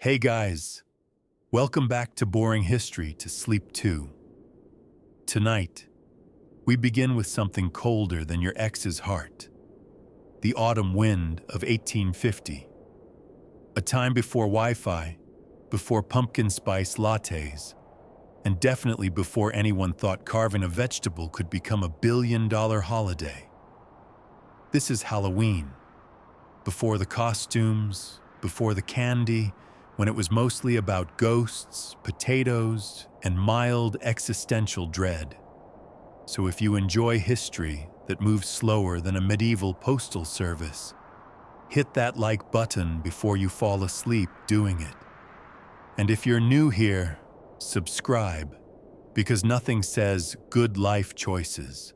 Hey guys, welcome back to Boring History to Sleep 2. Tonight, we begin with something colder than your ex's heart. The autumn wind of 1850. A time before Wi-Fi, before pumpkin spice lattes, and definitely before anyone thought carving a vegetable could become a billion-dollar holiday. This is Halloween. Before the costumes, before the candy, when it was mostly about ghosts, potatoes, and mild existential dread. So if you enjoy history that moves slower than a medieval postal service, hit that like button before you fall asleep doing it. And if you're new here, subscribe, because nothing says good life choices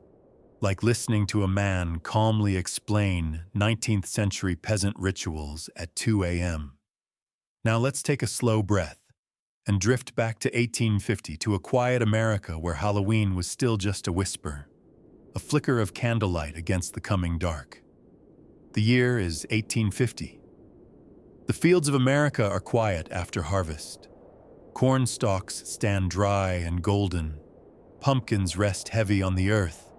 like listening to a man calmly explain 19th century peasant rituals at 2 a.m. Now let's take a slow breath and drift back to 1850 to a quiet America where Halloween was still just a whisper, a flicker of candlelight against the coming dark. The year is 1850. The fields of America are quiet after harvest. Corn stalks stand dry and golden, pumpkins rest heavy on the earth,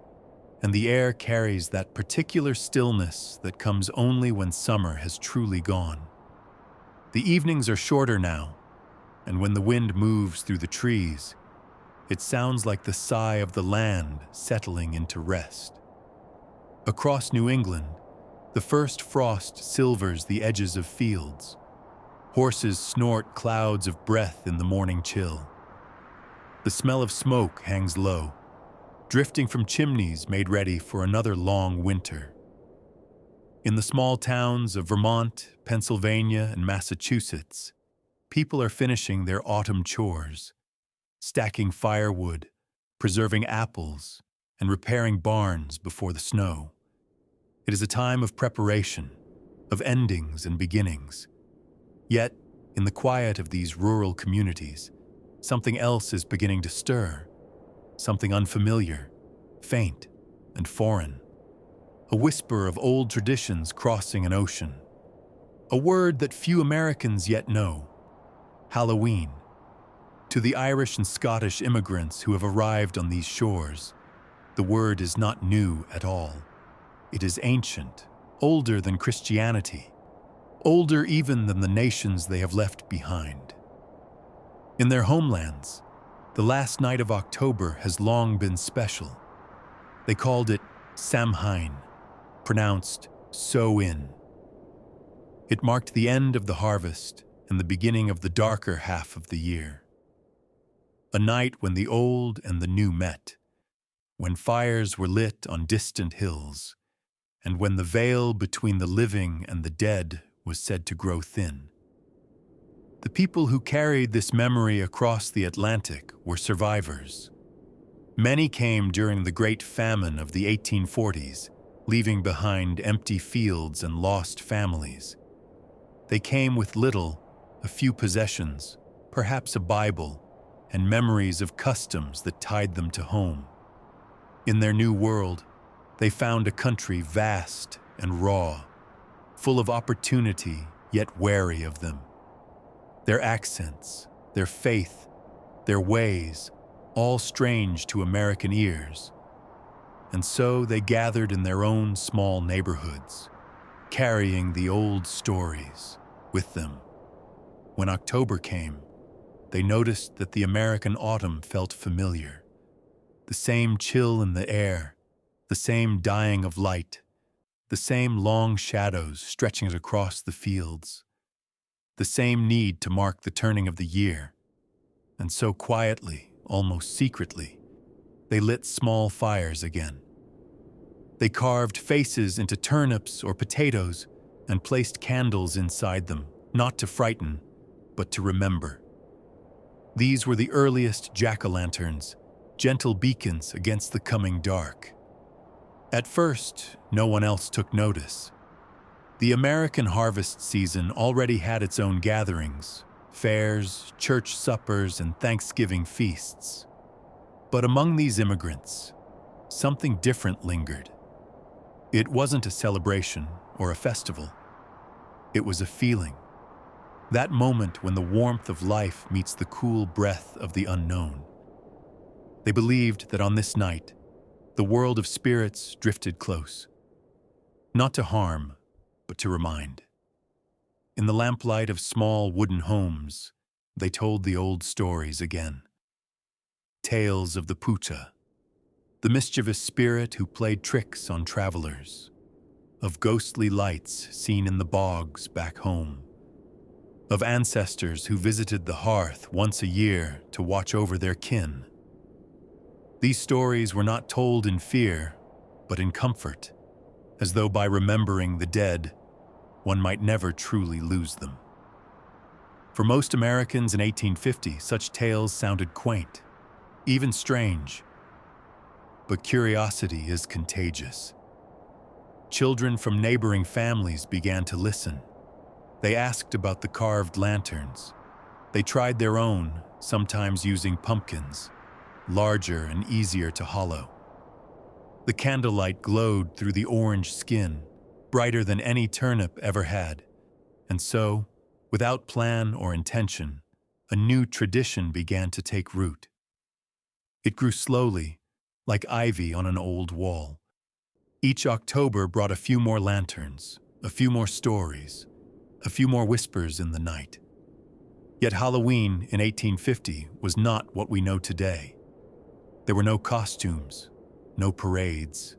and the air carries that particular stillness that comes only when summer has truly gone. The evenings are shorter now, and when the wind moves through the trees, it sounds like the sigh of the land settling into rest. Across New England, the first frost silvers the edges of fields. Horses snort clouds of breath in the morning chill. The smell of smoke hangs low, drifting from chimneys made ready for another long winter. In the small towns of Vermont, Pennsylvania, and Massachusetts, people are finishing their autumn chores, stacking firewood, preserving apples, and repairing barns before the snow. It is a time of preparation, of endings and beginnings. Yet, in the quiet of these rural communities, something else is beginning to stir. Something unfamiliar, faint, and foreign. A whisper of old traditions crossing an ocean. A word that few Americans yet know. Halloween. To the Irish and Scottish immigrants who have arrived on these shores, the word is not new at all. It is ancient, older than Christianity, older even than the nations they have left behind. In their homelands, the last night of October has long been special. They called it Samhain, pronounced sow-in. It marked the end of the harvest and the beginning of the darker half of the year. A night when the old and the new met, when fires were lit on distant hills, and when the veil between the living and the dead was said to grow thin. The people who carried this memory across the Atlantic were survivors. Many came during the Great Famine of the 1840s, leaving behind empty fields and lost families. They came with little, a few possessions, perhaps a Bible, and memories of customs that tied them to home. In their new world, they found a country vast and raw, full of opportunity yet wary of them. Their accents, their faith, their ways, all strange to American ears. And so they gathered in their own small neighborhoods, carrying the old stories with them. When October came, they noticed that the American autumn felt familiar. The same chill in the air, the same dying of light, the same long shadows stretching across the fields. The same need to mark the turning of the year. And so quietly, almost secretly, they lit small fires again. They carved faces into turnips or potatoes and placed candles inside them, not to frighten, but to remember. These were the earliest jack-o'-lanterns, gentle beacons against the coming dark. At first, no one else took notice. The American harvest season already had its own gatherings, fairs, church suppers, and Thanksgiving feasts. But among these immigrants, something different lingered. It wasn't a celebration or a festival. It was a feeling. That moment when the warmth of life meets the cool breath of the unknown. They believed that on this night, the world of spirits drifted close, not to harm, but to remind. In the lamplight of small wooden homes, they told the old stories again. Tales of the Puta, the mischievous spirit who played tricks on travelers, of ghostly lights seen in the bogs back home, of ancestors who visited the hearth once a year to watch over their kin. These stories were not told in fear, but in comfort, as though by remembering the dead, one might never truly lose them. For most Americans in 1850, such tales sounded quaint, even strange. But curiosity is contagious. Children from neighboring families began to listen. They asked about the carved lanterns. They tried their own, sometimes using pumpkins, larger and easier to hollow. The candlelight glowed through the orange skin, brighter than any turnip ever had. And so, without plan or intention, a new tradition began to take root. It grew slowly, like ivy on an old wall. Each October brought a few more lanterns, a few more stories, a few more whispers in the night. Yet Halloween in 1850 was not what we know today. There were no costumes, no parades,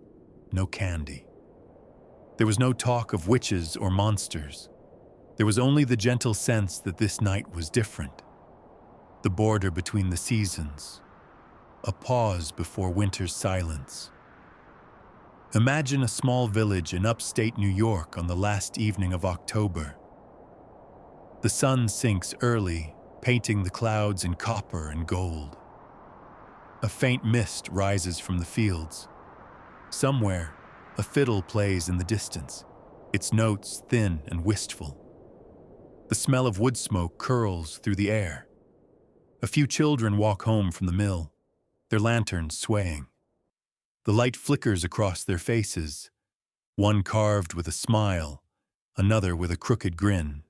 no candy. There was no talk of witches or monsters. There was only the gentle sense that this night was different. The border between the seasons, a pause before winter's silence. Imagine a small village in upstate New York on the last evening of October. The sun sinks early, painting the clouds in copper and gold. A faint mist rises from the fields. Somewhere, a fiddle plays in the distance, its notes thin and wistful. The smell of wood smoke curls through the air. A few children walk home from the mill, their lanterns swaying. The light flickers across their faces, one carved with a smile, another with a crooked grin.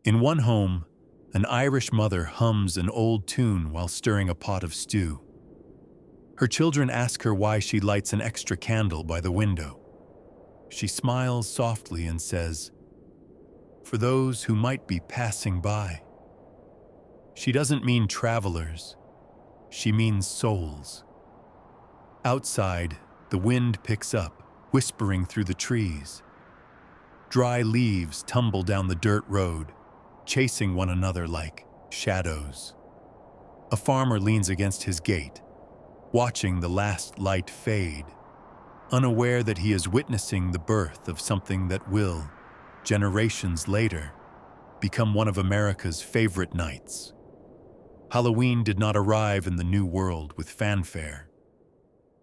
In one home, an Irish mother hums an old tune while stirring a pot of stew. Her children ask her why she lights an extra candle by the window. She smiles softly and says, "For those who might be passing by." She doesn't mean travelers. She means souls. Outside, the wind picks up, whispering through the trees. Dry leaves tumble down the dirt road, chasing one another like shadows. A farmer leans against his gate, watching the last light fade, unaware that he is witnessing the birth of something that will, generations later, become one of America's favorite nights. Halloween did not arrive in the New World with fanfare.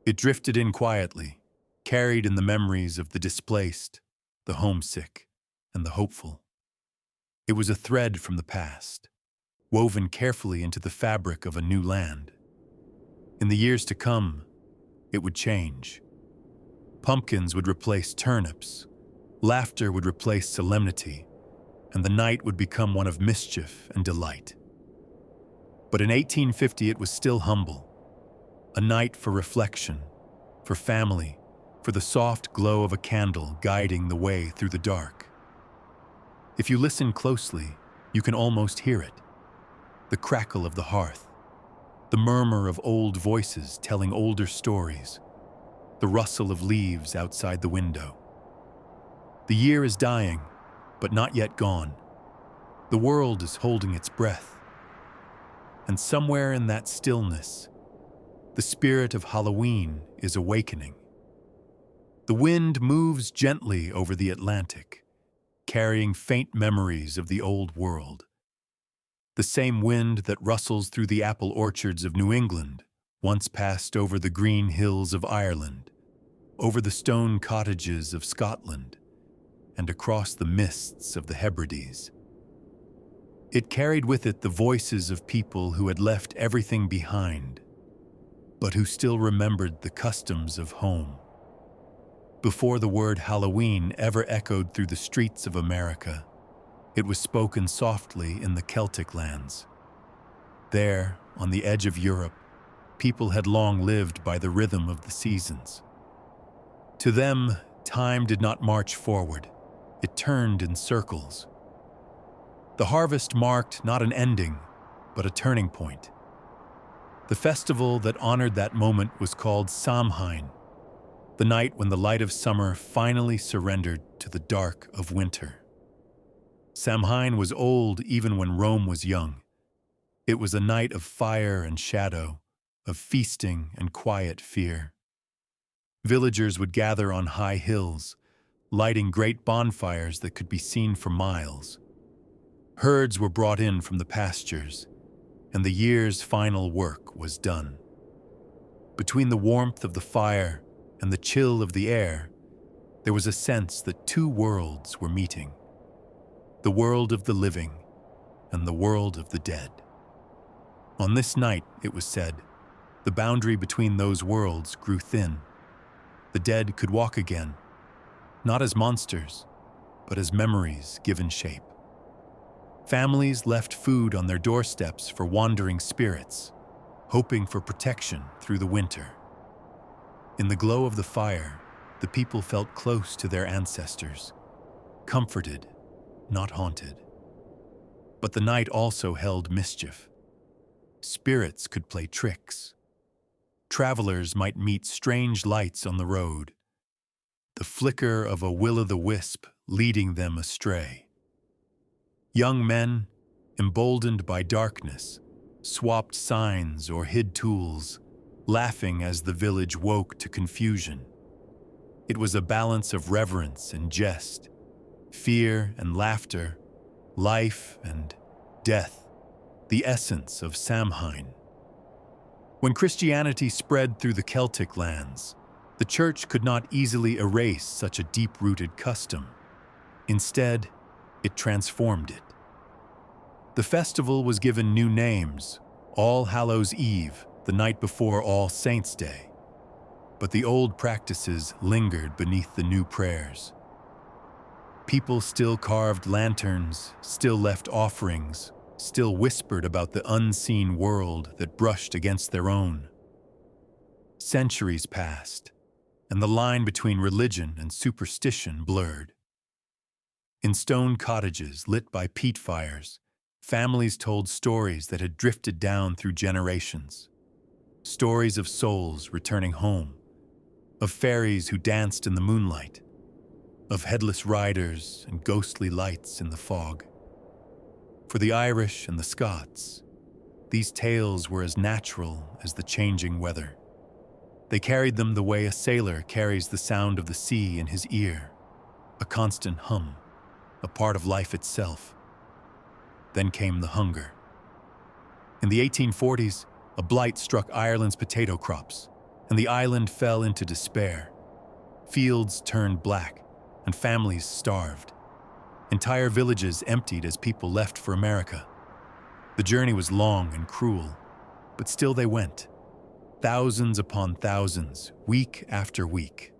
It drifted in quietly, carried in the memories of the displaced, the homesick, and the hopeful. It was a thread from the past, woven carefully into the fabric of a new land. In the years to come, it would change. Pumpkins would replace turnips, laughter would replace solemnity, and the night would become one of mischief and delight. But in 1850 it was still humble, a night for reflection, for family, for the soft glow of a candle guiding the way through the dark. If you listen closely, you can almost hear it, the crackle of the hearth, the murmur of old voices telling older stories, the rustle of leaves outside the window. The year is dying, but not yet gone. The world is holding its breath. And somewhere in that stillness, the spirit of Halloween is awakening. The wind moves gently over the Atlantic, carrying faint memories of the old world. The same wind that rustles through the apple orchards of New England once passed over the green hills of Ireland, over the stone cottages of Scotland, and across the mists of the Hebrides. It carried with it the voices of people who had left everything behind, but who still remembered the customs of home. Before the word Halloween ever echoed through the streets of America, It was spoken softly in the Celtic lands. There, on the edge of Europe, people had long lived by the rhythm of the seasons. To them, time did not march forward. It turned in circles. The harvest marked not an ending, but a turning point. The festival that honored that moment was called Samhain, the night when the light of summer finally surrendered to the dark of winter. Samhain was old even when Rome was young. It was a night of fire and shadow, of feasting and quiet fear. Villagers would gather on high hills, lighting great bonfires that could be seen for miles. Herds were brought in from the pastures, and the year's final work was done. Between the warmth of the fire and the chill of the air, there was a sense that two worlds were meeting: the world of the living and the world of the dead. On this night, it was said, the boundary between those worlds grew thin. The dead could walk again, not as monsters, but as memories given shape. Families left food on their doorsteps for wandering spirits, hoping for protection through the winter. In the glow of the fire, the people felt close to their ancestors, comforted, not haunted. But the night also held mischief. Spirits could play tricks. Travelers might meet strange lights on the road, the flicker of a will-o'-the-wisp leading them astray. Young men, emboldened by darkness, swapped signs or hid tools, laughing as the village woke to confusion. It was a balance of reverence and jest, fear and laughter, life and death, the essence of Samhain. When Christianity spread through the Celtic lands, the Church could not easily erase such a deep-rooted custom. Instead, it transformed it. The festival was given new names: All Hallows' Eve, the night before All Saints' Day. But the old practices lingered beneath the new prayers. People still carved lanterns, still left offerings, still whispered about the unseen world that brushed against their own. Centuries passed, and the line between religion and superstition blurred. In stone cottages lit by peat fires, families told stories that had drifted down through generations. Stories of souls returning home, of fairies who danced in the moonlight, of headless riders and ghostly lights in the fog. For the Irish and the Scots, these tales were as natural as the changing weather. They carried them the way a sailor carries the sound of the sea in his ear, a constant hum, a part of life itself. Then came the hunger. In the 1840s, a blight struck Ireland's potato crops, and the island fell into despair. Fields turned black, and families starved. Entire villages emptied as people left for America. The journey was long and cruel, but still they went. Thousands upon thousands, week after week.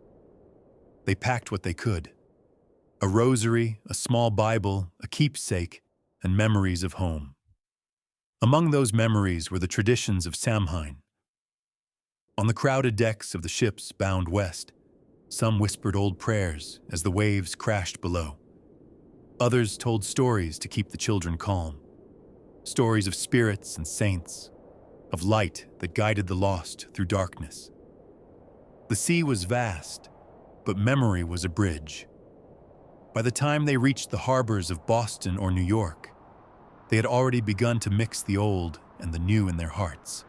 They packed what they could: a rosary, a small Bible, a keepsake, and memories of home. Among those memories were the traditions of Samhain. On the crowded decks of the ships bound west, some whispered old prayers as the waves crashed below. Others told stories to keep the children calm. Stories of spirits and saints, of light that guided the lost through darkness. The sea was vast, but memory was a bridge. By the time they reached the harbors of Boston or New York, they had already begun to mix the old and the new in their hearts.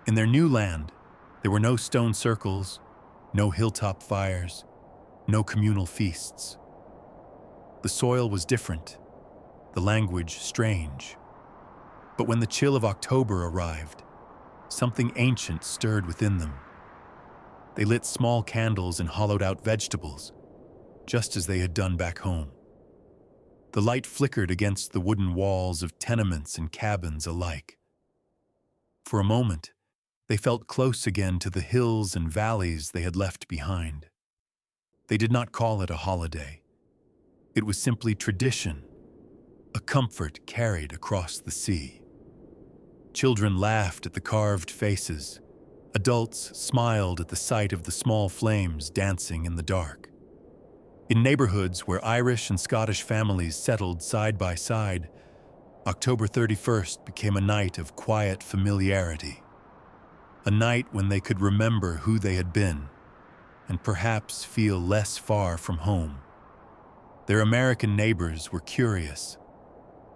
In their new land, there were no stone circles, no hilltop fires, no communal feasts. The soil was different, the language strange. But when the chill of October arrived, something ancient stirred within them. They lit small candles and hollowed out vegetables, just as they had done back home. The light flickered against the wooden walls of tenements and cabins alike. For a moment, they felt close again to the hills and valleys they had left behind. They did not call it a holiday. It was simply tradition, a comfort carried across the sea. Children laughed at the carved faces. Adults smiled at the sight of the small flames dancing in the dark. In neighborhoods where Irish and Scottish families settled side by side, October 31st became a night of quiet familiarity. A night when they could remember who they had been and perhaps feel less far from home. Their American neighbors were curious.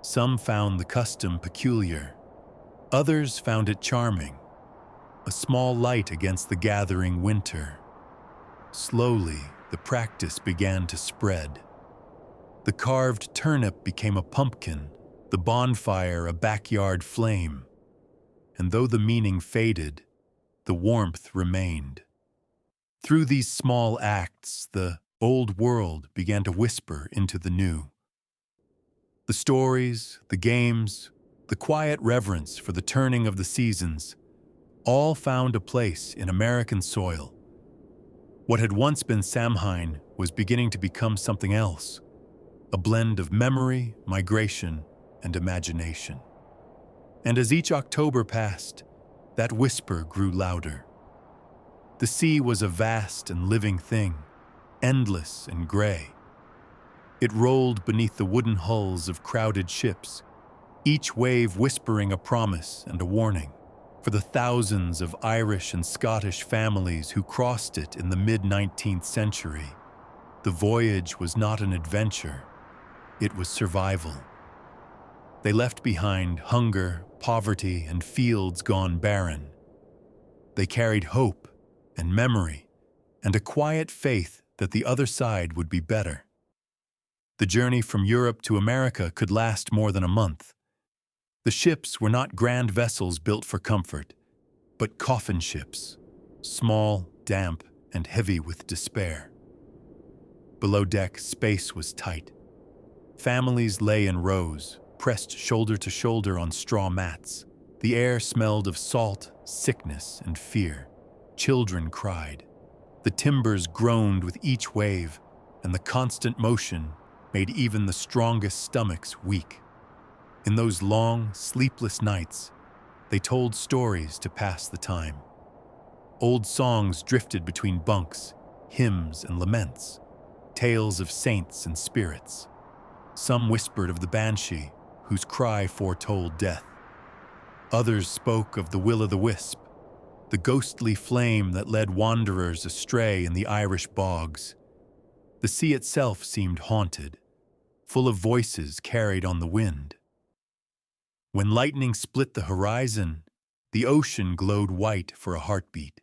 Some found the custom peculiar. Others found it charming, a small light against the gathering winter. Slowly, the practice began to spread. The carved turnip became a pumpkin, the bonfire a backyard flame. And though the meaning faded, the warmth remained. Through these small acts, the old world began to whisper into the new. The stories, the games, the quiet reverence for the turning of the seasons, all found a place in American soil. What had once been Samhain was beginning to become something else, a blend of memory, migration, and imagination. And as each October passed, that whisper grew louder. The sea was a vast and living thing, endless and gray. It rolled beneath the wooden hulls of crowded ships, each wave whispering a promise and a warning. For the thousands of Irish and Scottish families who crossed it in the mid-19th century, the voyage was not an adventure, it was survival. They left behind hunger, poverty, and fields gone barren. They carried hope and memory and a quiet faith that the other side would be better. The journey from Europe to America could last more than a month. The ships were not grand vessels built for comfort, but coffin ships, small, damp, and heavy with despair. Below deck, space was tight. Families lay in rows, pressed shoulder to shoulder on straw mats. The air smelled of salt, sickness, and fear. Children cried. The timbers groaned with each wave, and the constant motion made even the strongest stomachs weak. In those long, sleepless nights, they told stories to pass the time. Old songs drifted between bunks, hymns and laments, tales of saints and spirits. Some whispered of the banshee, whose cry foretold death. Others spoke of the will-o'-the-wisp, the ghostly flame that led wanderers astray in the Irish bogs. The sea itself seemed haunted, full of voices carried on the wind. When lightning split the horizon, the ocean glowed white for a heartbeat,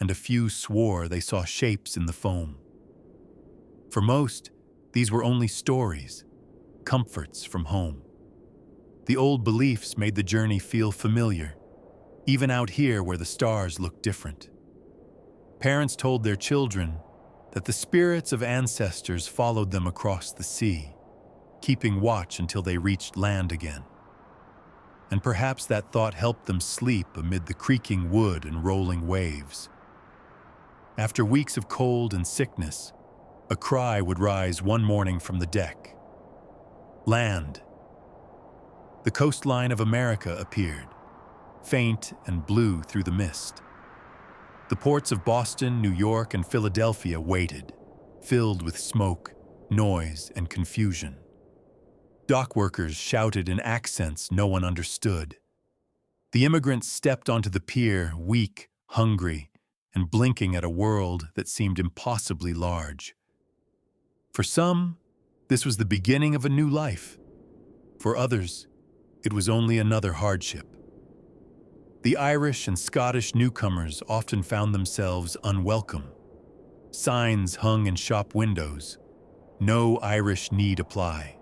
and a few swore they saw shapes in the foam. For most, these were only stories, comforts from home. The old beliefs made the journey feel familiar, even out here where the stars looked different. Parents told their children that the spirits of ancestors followed them across the sea, keeping watch until they reached land again. And perhaps that thought helped them sleep amid the creaking wood and rolling waves. After weeks of cold and sickness, a cry would rise one morning from the deck. Land. The coastline of America appeared, faint and blue through the mist. The ports of Boston, New York, and Philadelphia waited, filled with smoke, noise, and confusion. Dock workers shouted in accents no one understood. The immigrants stepped onto the pier, weak, hungry, and blinking at a world that seemed impossibly large. For some, this was the beginning of a new life. For others, it was only another hardship. The Irish and Scottish newcomers often found themselves unwelcome. Signs hung in shop windows, "No Irish need apply."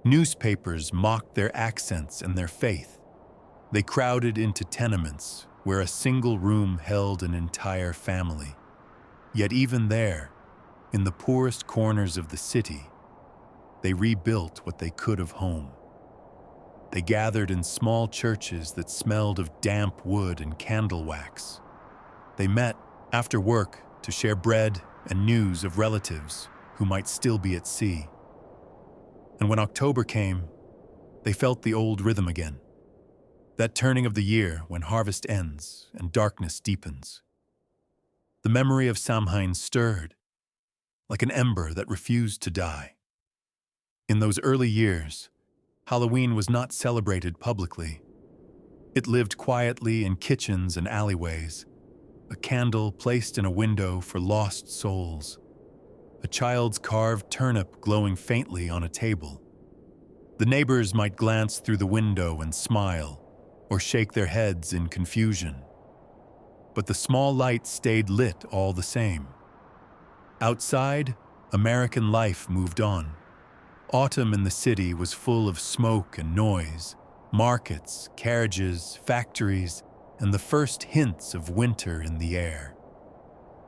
Newspapers mocked their accents and their faith. They crowded into tenements where a single room held an entire family. Yet even there, in the poorest corners of the city, they rebuilt what they could of home. They gathered in small churches that smelled of damp wood and candle wax. They met after work to share bread and news of relatives who might still be at sea. And when October came, they felt the old rhythm again. That turning of the year when harvest ends and darkness deepens. The memory of Samhain stirred, like an ember that refused to die. In those early years, Halloween was not celebrated publicly. It lived quietly in kitchens and alleyways, a candle placed in a window for lost souls, a child's carved turnip glowing faintly on a table. The neighbors might glance through the window and smile, or shake their heads in confusion. But the small light stayed lit all the same. Outside, American life moved on. Autumn in the city was full of smoke and noise, markets, carriages, factories, and the first hints of winter in the air.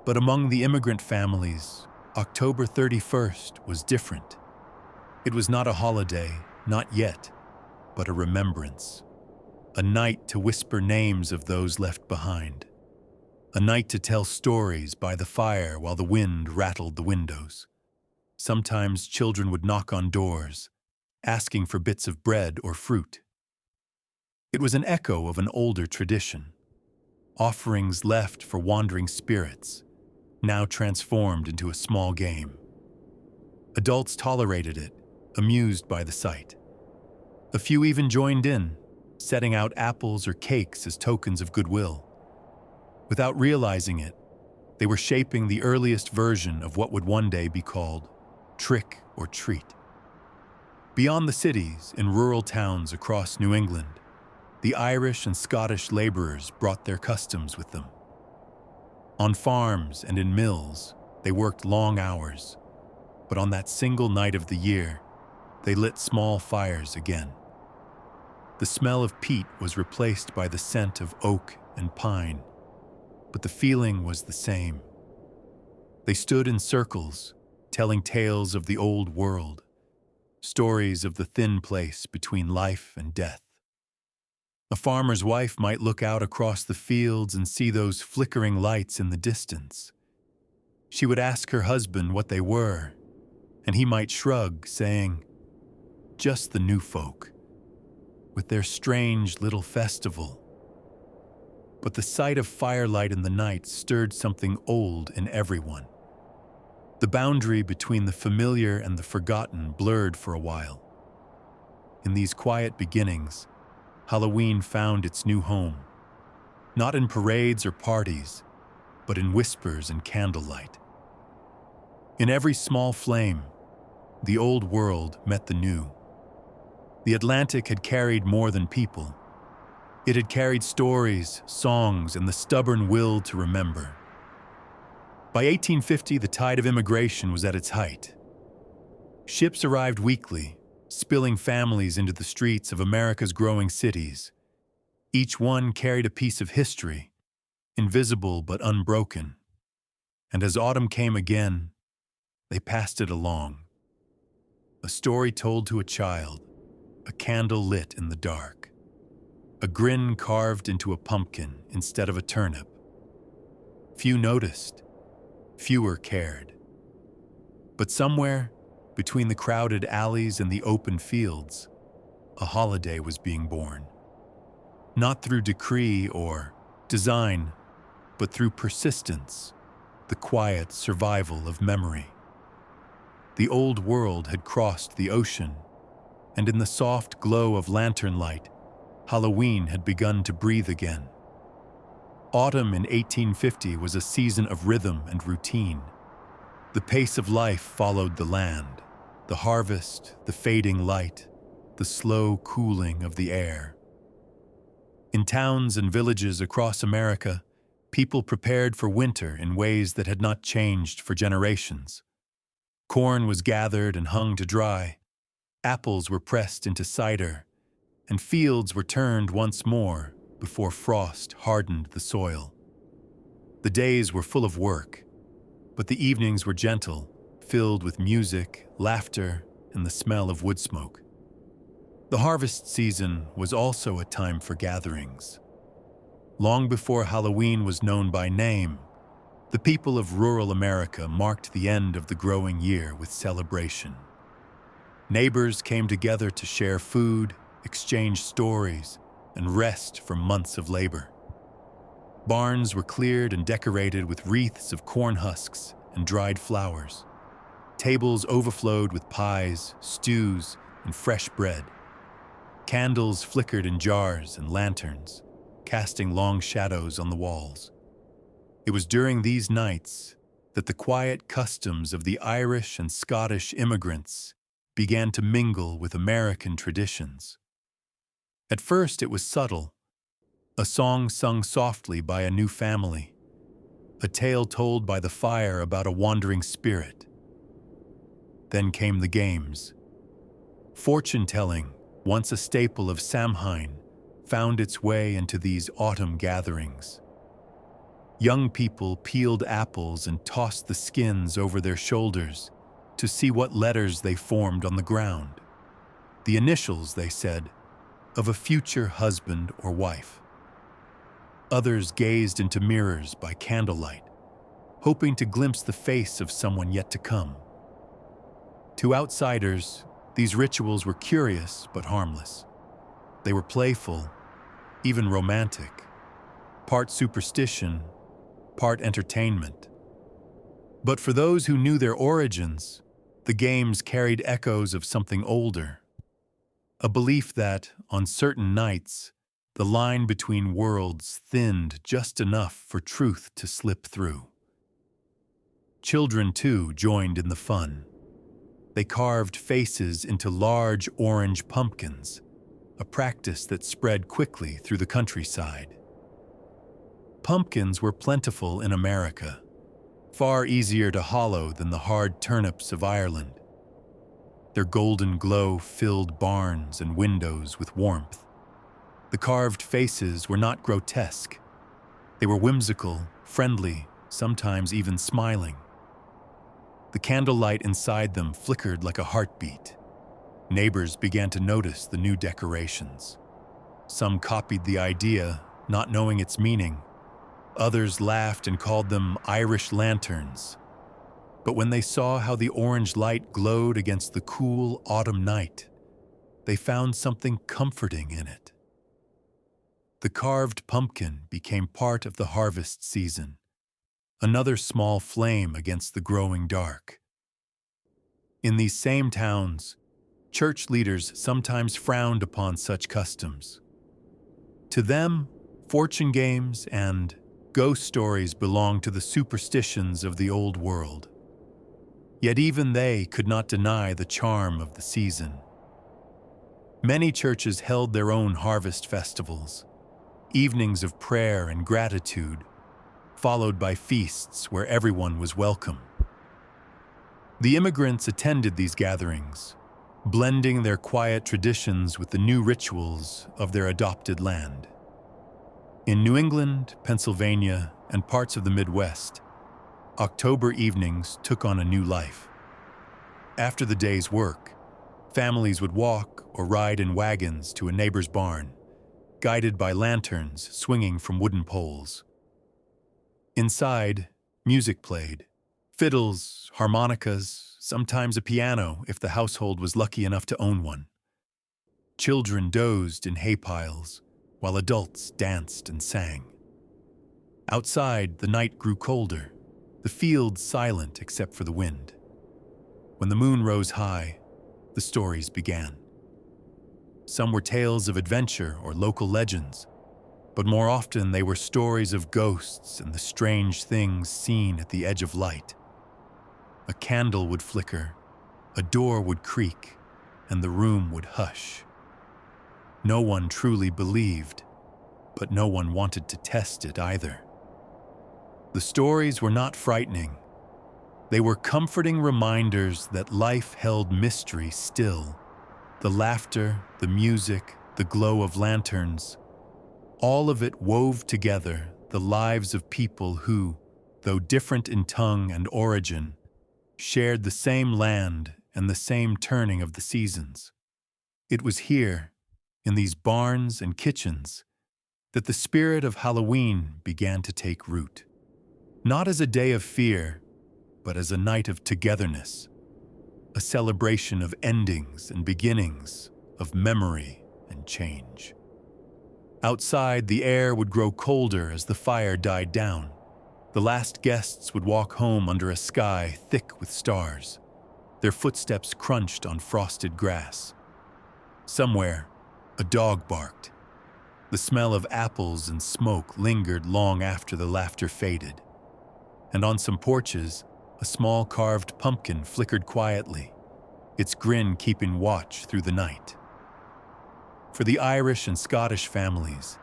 But among the immigrant families, October 31st was different. It was not a holiday, not yet, but a remembrance. A night to whisper names of those left behind. A night to tell stories by the fire while the wind rattled the windows. Sometimes children would knock on doors, asking for bits of bread or fruit. It was an echo of an older tradition. Offerings left for wandering spirits, now transformed into a small game. Adults tolerated it, amused by the sight. A few even joined in, setting out apples or cakes as tokens of goodwill. Without realizing it, they were shaping the earliest version of what would one day be called trick or treat. Beyond the cities, in rural towns across New England, the Irish and Scottish laborers brought their customs with them. On farms and in mills, they worked long hours, but on that single night of the year, they lit small fires again. The smell of peat was replaced by the scent of oak and pine, but the feeling was the same. They stood in circles, telling tales of the old world, stories of the thin place between life and death. A farmer's wife might look out across the fields and see those flickering lights in the distance. She would ask her husband what they were, and he might shrug, saying, "Just the new folk, with their strange little festival." But the sight of firelight in the night stirred something old in everyone. The boundary between the familiar and the forgotten blurred for a while. In these quiet beginnings, Halloween found its new home, not in parades or parties, but in whispers and candlelight. In every small flame, the old world met the new. The Atlantic had carried more than people. It had carried stories, songs, and the stubborn will to remember. By 1850, the tide of immigration was at its height. Ships arrived weekly, spilling families into the streets of America's growing cities. Each one carried a piece of history, invisible but unbroken. And as autumn came again, they passed it along. A story told to a child, a candle lit in the dark, a grin carved into a pumpkin instead of a turnip. Few noticed, fewer cared. But somewhere, between the crowded alleys and the open fields, a holiday was being born. Not through decree or design, but through persistence, the quiet survival of memory. The old world had crossed the ocean, and in the soft glow of lantern light, Halloween had begun to breathe again. Autumn in 1850 was a season of rhythm and routine. The pace of life followed the land, the harvest, the fading light, the slow cooling of the air. In towns and villages across America, people prepared for winter in ways that had not changed for generations. Corn was gathered and hung to dry, apples were pressed into cider, and fields were turned once more before frost hardened the soil. The days were full of work, but the evenings were gentle, filled with music, laughter, and the smell of wood smoke. The harvest season was also a time for gatherings. Long before Halloween was known by name, the people of rural America marked the end of the growing year with celebration. Neighbors came together to share food, exchange stories, and rest from months of labor. Barns were cleared and decorated with wreaths of corn husks and dried flowers. Tables overflowed with pies, stews, and fresh bread. Candles flickered in jars and lanterns, casting long shadows on the walls. It was during these nights that the quiet customs of the Irish and Scottish immigrants began to mingle with American traditions. At first it was subtle, a song sung softly by a new family, a tale told by the fire about a wandering spirit. Then came the games. Fortune-telling, once a staple of Samhain, found its way into these autumn gatherings. Young people peeled apples and tossed the skins over their shoulders to see what letters they formed on the ground. The initials, they said, of a future husband or wife. Others gazed into mirrors by candlelight, hoping to glimpse the face of someone yet to come. To outsiders, these rituals were curious but harmless. They were playful, even romantic, part superstition, part entertainment. But for those who knew their origins, the games carried echoes of something older, a belief that, on certain nights, the line between worlds thinned just enough for truth to slip through. Children, too, joined in the fun. They carved faces into large orange pumpkins, a practice that spread quickly through the countryside. Pumpkins were plentiful in America, far easier to hollow than the hard turnips of Ireland. Their golden glow filled barns and windows with warmth. The carved faces were not grotesque. They were whimsical, friendly, sometimes even smiling. The candlelight inside them flickered like a heartbeat. Neighbors began to notice the new decorations. Some copied the idea, not knowing its meaning. Others laughed and called them Irish lanterns. But when they saw how the orange light glowed against the cool autumn night, they found something comforting in it. The carved pumpkin became part of the harvest season, another small flame against the growing dark. In these same towns, church leaders sometimes frowned upon such customs. To them, fortune games and ghost stories belonged to the superstitions of the old world. Yet even they could not deny the charm of the season. Many churches held their own harvest festivals, evenings of prayer and gratitude, followed by feasts where everyone was welcome. The immigrants attended these gatherings, blending their quiet traditions with the new rituals of their adopted land. In New England, Pennsylvania, and parts of the Midwest, October evenings took on a new life. After the day's work, families would walk or ride in wagons to a neighbor's barn, guided by lanterns swinging from wooden poles. Inside, music played, fiddles, harmonicas, sometimes a piano if the household was lucky enough to own one. Children dozed in hay piles, while adults danced and sang. Outside, the night grew colder, the fields silent except for the wind. When the moon rose high, the stories began. Some were tales of adventure or local legends, but more often they were stories of ghosts and the strange things seen at the edge of light. A candle would flicker, a door would creak, and the room would hush. No one truly believed, but no one wanted to test it either. The stories were not frightening. They were comforting reminders that life held mystery still. The laughter, the music, the glow of lanterns, all of it wove together the lives of people who, though different in tongue and origin, shared the same land and the same turning of the seasons. It was here, in these barns and kitchens, that the spirit of Halloween began to take root. Not as a day of fear, but as a night of togetherness. a celebration of endings and beginnings, of memory and change. Outside, the air would grow colder as the fire died down. The last guests would walk home under a sky thick with stars. Their footsteps crunched on frosted grass. Somewhere, a dog barked. The smell of apples and smoke lingered long after the laughter faded. And on some porches, a small carved pumpkin flickered quietly, its grin keeping watch through the night. For the Irish and Scottish families,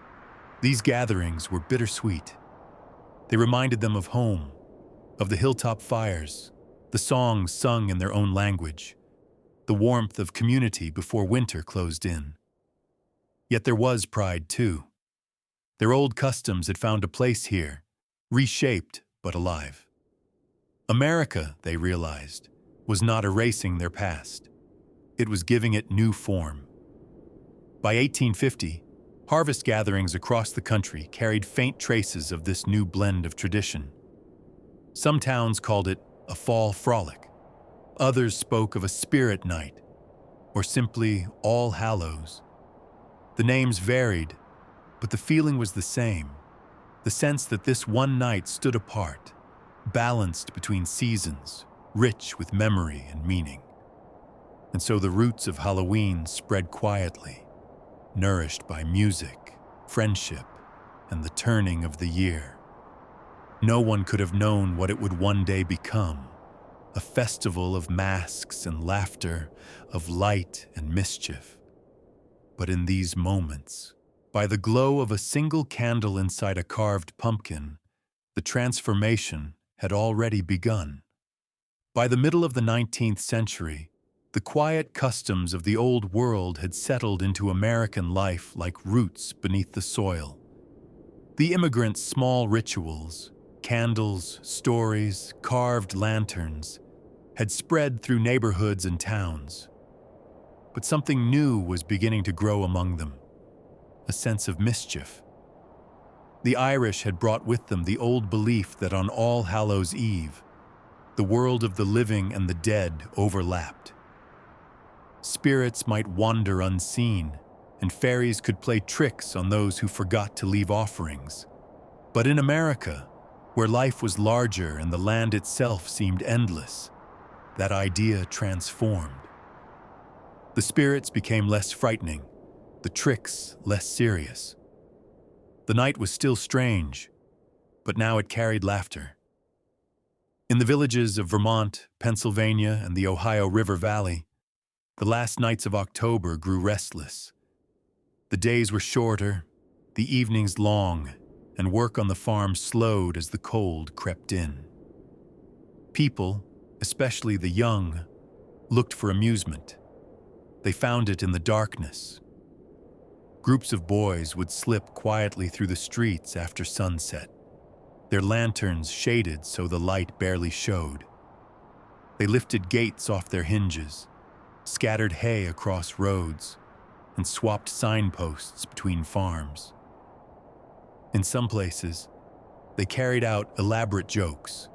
these gatherings were bittersweet. They reminded them of home, of the hilltop fires, the songs sung in their own language, the warmth of community before winter closed in. Yet there was pride too. Their old customs had found a place here, reshaped but alive. America, they realized, was not erasing their past. It was giving it new form. By 1850, harvest gatherings across the country carried faint traces of this new blend of tradition. Some towns called it a fall frolic. Others spoke of a spirit night, or simply All Hallows. The names varied, but the feeling was the same, the sense that this one night stood apart, balanced between seasons, rich with memory and meaning. And so the roots of Halloween spread quietly, nourished by music, friendship, and the turning of the year. No one could have known what it would one day become, a festival of masks and laughter, of light and mischief. But in these moments, by the glow of a single candle inside a carved pumpkin, the transformation had already begun. By the middle of the 19th century, the quiet customs of the old world had settled into American life like roots beneath the soil. The immigrants' small rituals, candles, stories, carved lanterns, had spread through neighborhoods and towns. But something new was beginning to grow among them, a sense of mischief. The Irish had brought with them the old belief that on All Hallows' Eve, the world of the living and the dead overlapped. Spirits might wander unseen, and fairies could play tricks on those who forgot to leave offerings. But in America, where life was larger and the land itself seemed endless, that idea transformed. The spirits became less frightening, the tricks less serious. The night was still strange, but now it carried laughter. In the villages of Vermont, Pennsylvania, and the Ohio River Valley, the last nights of October grew restless. The days were shorter, the evenings long, and work on the farm slowed as the cold crept in. People, especially the young, looked for amusement. They found it in the darkness. Groups of boys would slip quietly through the streets after sunset, their lanterns shaded so the light barely showed. They lifted gates off their hinges, scattered hay across roads, and swapped signposts between farms. In some places, they carried out elaborate jokes,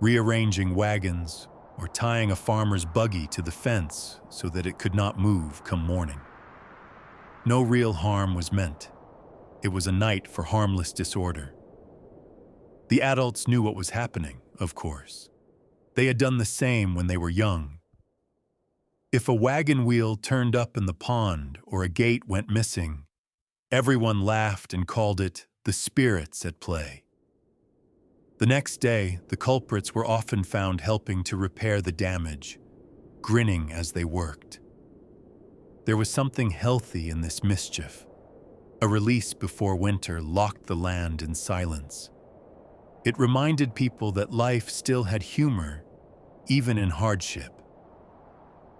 rearranging wagons or tying a farmer's buggy to the fence so that it could not move come morning. No real harm was meant. It was a night for harmless disorder. The adults knew what was happening, of course. They had done the same when they were young. If a wagon wheel turned up in the pond or a gate went missing, everyone laughed and called it the spirits at play. The next day, the culprits were often found helping to repair the damage, grinning as they worked. There was something healthy in this mischief. A release before winter locked the land in silence. It reminded people that life still had humor, even in hardship.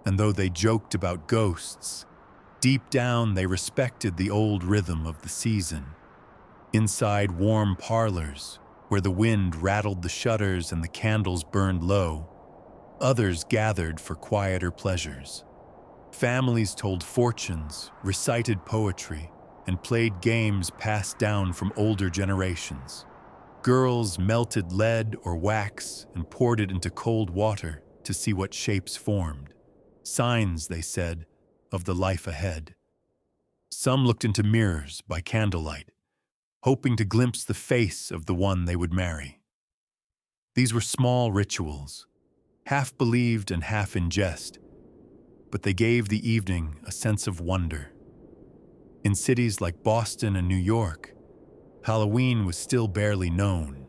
And though they joked about ghosts, deep down they respected the old rhythm of the season. Inside warm parlors, where the wind rattled the shutters and the candles burned low, others gathered for quieter pleasures. Families told fortunes, recited poetry, and played games passed down from older generations. Girls melted lead or wax and poured it into cold water, to see what shapes formed. Signs, they said, of the life ahead. Some looked into mirrors by candlelight, hoping to glimpse the face of the one they would marry. These were small rituals, half believed and half in jest, but they gave the evening a sense of wonder. In cities like Boston and New York, Halloween was still barely known.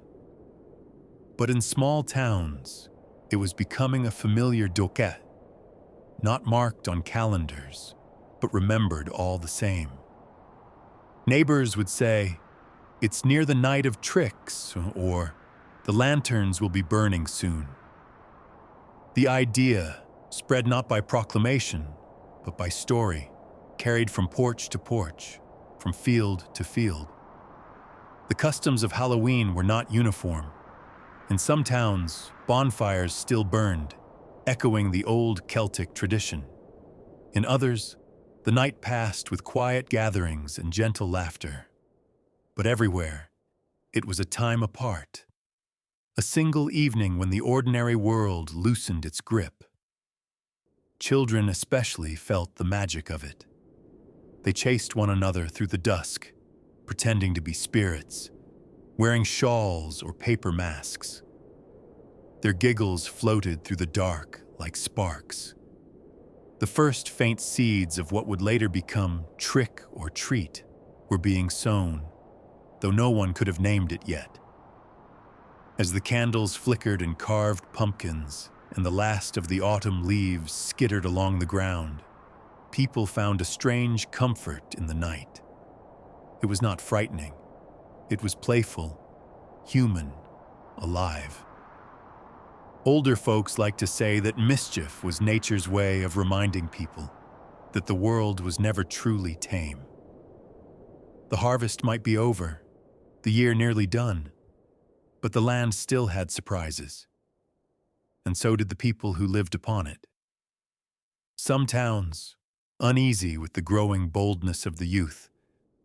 But in small towns, it was becoming a familiar doquet, not marked on calendars, but remembered all the same. Neighbors would say, "It's near the night of tricks," or "The lanterns will be burning soon." The idea, spread not by proclamation, but by story, carried from porch to porch, from field to field. The customs of Halloween were not uniform. In some towns, bonfires still burned, echoing the old Celtic tradition. In others, the night passed with quiet gatherings and gentle laughter. But everywhere, it was a time apart. A single evening when the ordinary world loosened its grip. Children especially felt the magic of it. They chased one another through the dusk, pretending to be spirits, wearing shawls or paper masks. Their giggles floated through the dark like sparks. The first faint seeds of what would later become trick or treat were being sown, though no one could have named it yet. As the candles flickered in carved pumpkins and the last of the autumn leaves skittered along the ground, people found a strange comfort in the night. It was not frightening. It was playful, human, alive. Older folks like to say that mischief was nature's way of reminding people that the world was never truly tame. The harvest might be over, the year nearly done, but the land still had surprises. And so did the people who lived upon it. Some towns, uneasy with the growing boldness of the youth,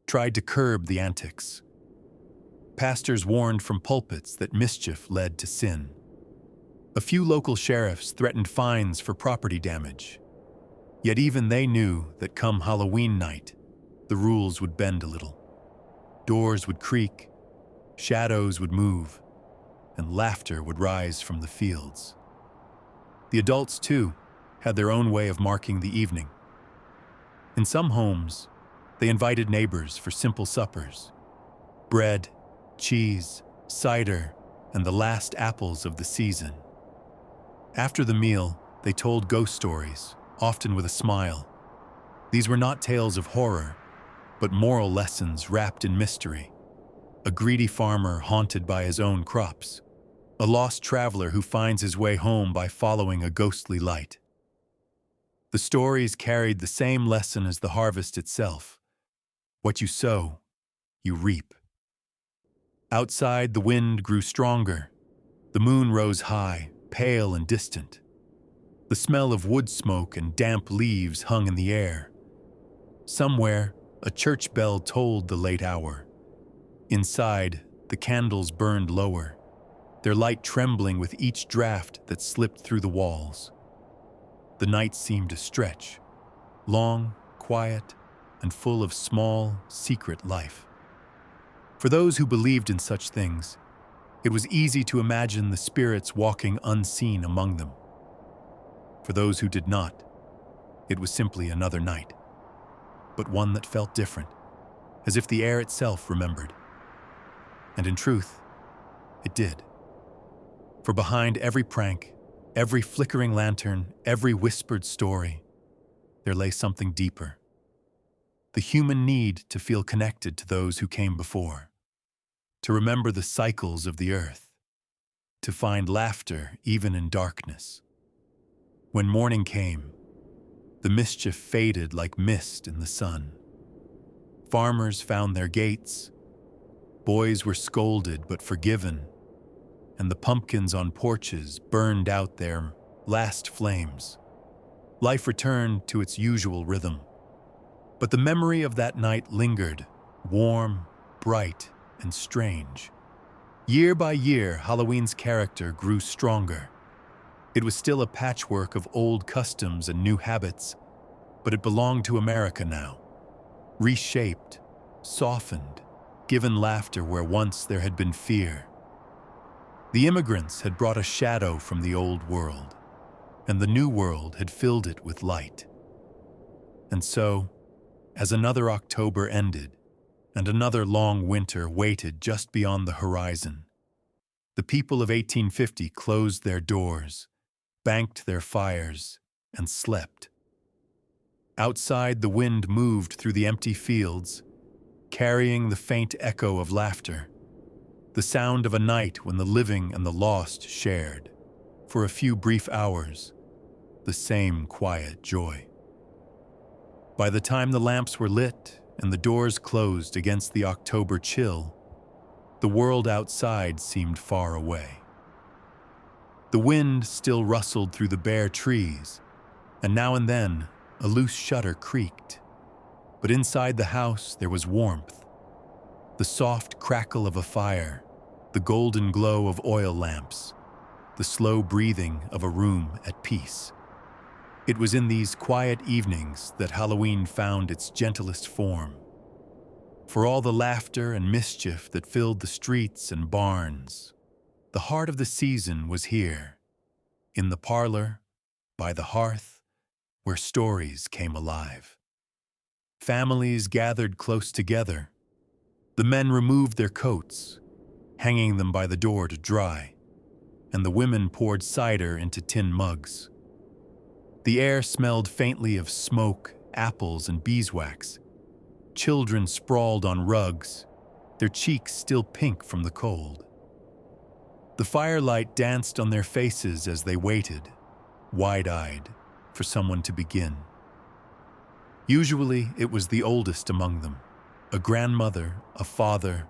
tried to curb the antics. Pastors warned from pulpits that mischief led to sin. A few local sheriffs threatened fines for property damage. Yet even they knew that come Halloween night, the rules would bend a little. Doors would creak, shadows would move, and laughter would rise from the fields. The adults, too, had their own way of marking the evening. In some homes, they invited neighbors for simple suppers. Bread, cheese, cider, and the last apples of the season. After the meal, they told ghost stories, often with a smile. These were not tales of horror, but moral lessons wrapped in mystery. A greedy farmer haunted by his own crops. A lost traveler who finds his way home by following a ghostly light. The stories carried the same lesson as the harvest itself. What you sow, you reap. Outside, the wind grew stronger. The moon rose high, pale and distant. The smell of wood smoke and damp leaves hung in the air. Somewhere, a church bell tolled the late hour. Inside, the candles burned lower, their light trembling with each draft that slipped through the walls. The night seemed to stretch, long, quiet, and full of small, secret life. For those who believed in such things, it was easy to imagine the spirits walking unseen among them. For those who did not, it was simply another night, but one that felt different, as if the air itself remembered. And in truth, it did. For behind every prank, every flickering lantern, every whispered story, there lay something deeper. The human need to feel connected to those who came before, to remember the cycles of the earth, to find laughter even in darkness. When morning came, the mischief faded like mist in the sun. Farmers found their gates, boys were scolded but forgiven, and the pumpkins on porches burned out their last flames. Life returned to its usual rhythm. But the memory of that night lingered, warm, bright, and strange. Year by year, Halloween's character grew stronger. It was still a patchwork of old customs and new habits, but it belonged to America now, reshaped, softened, given laughter where once there had been fear. The immigrants had brought a shadow from the old world, and the new world had filled it with light. And so, as another October ended, and another long winter waited just beyond the horizon, the people of 1850 closed their doors, banked their fires, and slept. Outside, the wind moved through the empty fields, carrying the faint echo of laughter, the sound of a night when the living and the lost shared, for a few brief hours, the same quiet joy. By the time the lamps were lit and the doors closed against the October chill, the world outside seemed far away. The wind still rustled through the bare trees, and now and then a loose shutter creaked. But inside the house there was warmth, the soft crackle of a fire, the golden glow of oil lamps, the slow breathing of a room at peace. It was in these quiet evenings that Halloween found its gentlest form. For all the laughter and mischief that filled the streets and barns, the heart of the season was here, in the parlor, by the hearth, where stories came alive. Families gathered close together. The men removed their coats, hanging them by the door to dry, and the women poured cider into tin mugs. The air smelled faintly of smoke, apples, and beeswax. Children sprawled on rugs, their cheeks still pink from the cold. The firelight danced on their faces as they waited, wide-eyed, for someone to begin. Usually, it was the oldest among them, a grandmother, a father,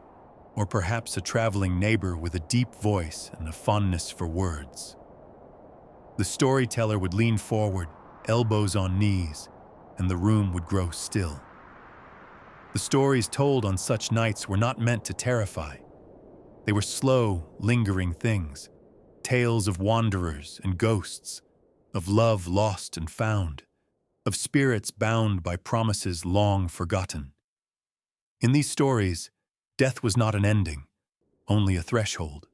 or perhaps a traveling neighbor with a deep voice and a fondness for words. The storyteller would lean forward, elbows on knees, and the room would grow still. The stories told on such nights were not meant to terrify. They were slow, lingering things, tales of wanderers and ghosts, of love lost and found, of spirits bound by promises long forgotten. In these stories, death was not an ending, only a threshold.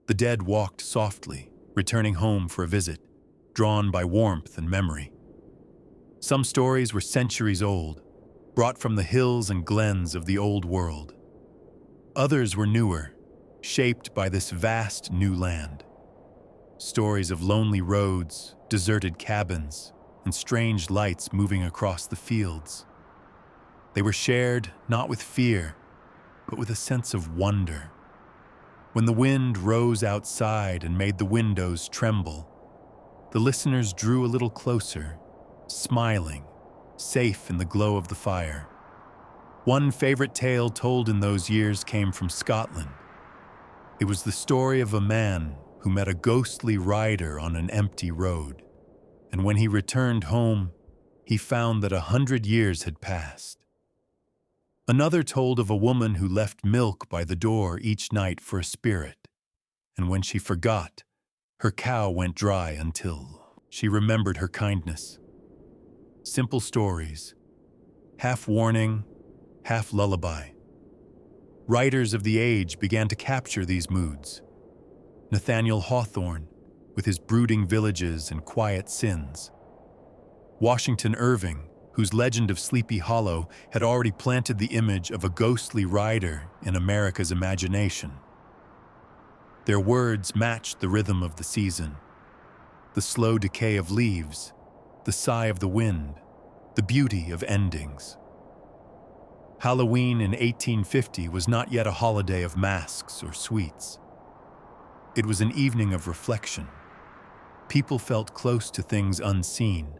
The dead walked softly, returning home for a visit, drawn by warmth and memory. Some stories were centuries old, brought from the hills and glens of the old world. Others were newer, shaped by this vast new land. Stories of lonely roads, deserted cabins, and strange lights moving across the fields. They were shared not with fear, but with a sense of wonder. When the wind rose outside and made the windows tremble, the listeners drew a little closer, smiling, safe in the glow of the fire. One favorite tale told in those years came from Scotland. It was the story of a man who met a ghostly rider on an empty road, and when he returned home, he found that 100 years had passed. Another told of a woman who left milk by the door each night for a spirit, and when she forgot, her cow went dry until she remembered her kindness. Simple stories, half warning, half lullaby. Writers of the age began to capture these moods. Nathaniel Hawthorne, with his brooding villages and quiet sins. Washington Irving, whose Legend of Sleepy Hollow had already planted the image of a ghostly rider in America's imagination. Their words matched the rhythm of the season, the slow decay of leaves, the sigh of the wind, the beauty of endings. Halloween in 1850 was not yet a holiday of masks or sweets. It was an evening of reflection. People felt close to things unseen,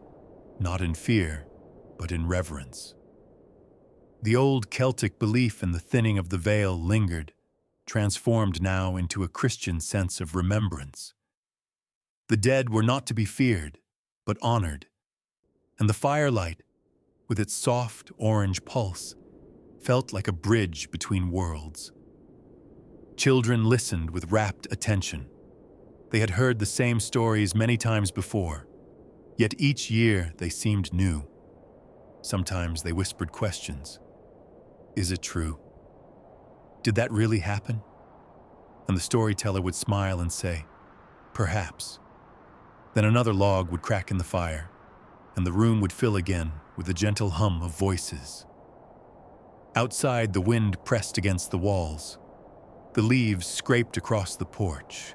not in fear, but in reverence. The old Celtic belief in the thinning of the veil lingered, transformed now into a Christian sense of remembrance. The dead were not to be feared, but honored, and the firelight, with its soft orange pulse, felt like a bridge between worlds. Children listened with rapt attention. They had heard the same stories many times before, yet each year they seemed new. Sometimes they whispered questions. Is it true? Did that really happen? And the storyteller would smile and say, perhaps. Then another log would crack in the fire, and the room would fill again with a gentle hum of voices. Outside, the wind pressed against the walls. The leaves scraped across the porch,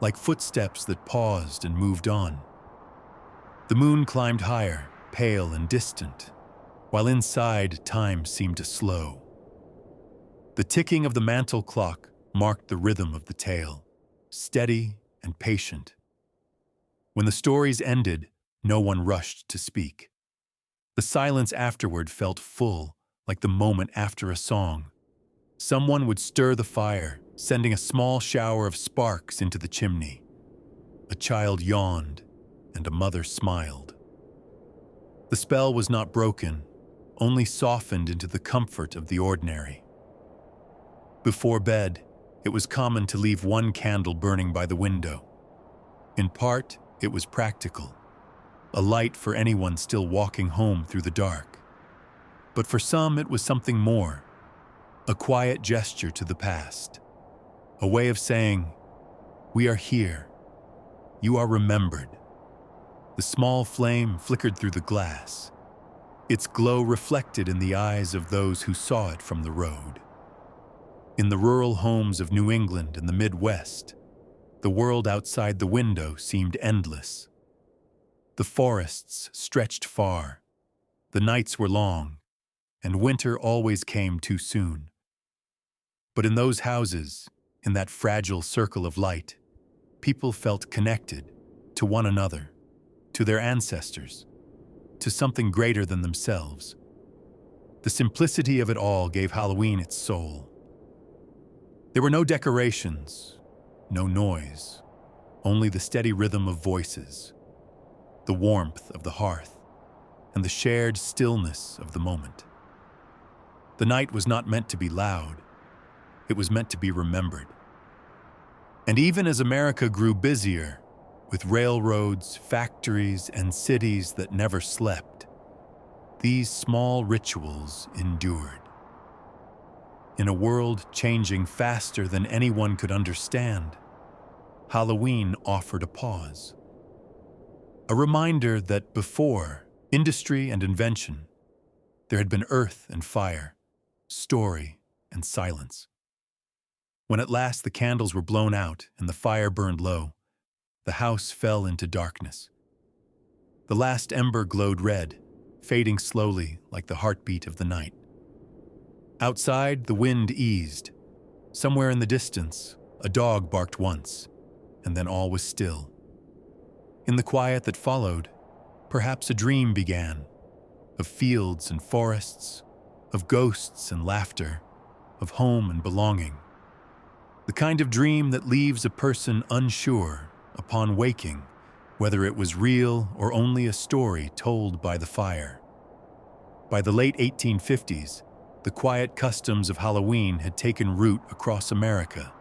like footsteps that paused and moved on. The moon climbed higher, pale and distant, while inside time seemed to slow. The ticking of the mantel clock marked the rhythm of the tale, steady and patient. When the stories ended, no one rushed to speak. The silence afterward felt full, like the moment after a song. Someone would stir the fire, sending a small shower of sparks into the chimney. A child yawned, and a mother smiled. The spell was not broken, only softened into the comfort of the ordinary. Before bed, it was common to leave one candle burning by the window. In part, it was practical, a light for anyone still walking home through the dark. But for some, it was something more, a quiet gesture to the past, a way of saying, we are here, you are remembered. The small flame flickered through the glass, its glow reflected in the eyes of those who saw it from the road. In the rural homes of New England and the Midwest, the world outside the window seemed endless. The forests stretched far, the nights were long, and winter always came too soon. But in those houses, in that fragile circle of light, people felt connected to one another, to their ancestors, to something greater than themselves. The simplicity of it all gave Halloween its soul. There were no decorations, no noise, only the steady rhythm of voices, the warmth of the hearth, and the shared stillness of the moment. The night was not meant to be loud, it was meant to be remembered. And even as America grew busier, with railroads, factories, and cities that never slept, these small rituals endured. In a world changing faster than anyone could understand, Halloween offered a pause. A reminder that before industry and invention, there had been earth and fire, story and silence. When at last the candles were blown out and the fire burned low, the house fell into darkness. The last ember glowed red, fading slowly like the heartbeat of the night. Outside, the wind eased. Somewhere in the distance, a dog barked once, and then all was still. In the quiet that followed, perhaps a dream began, of fields and forests, of ghosts and laughter, of home and belonging. The kind of dream that leaves a person unsure, upon waking, whether it was real or only a story told by the fire. By the late 1850s, the quiet customs of Halloween had taken root across America,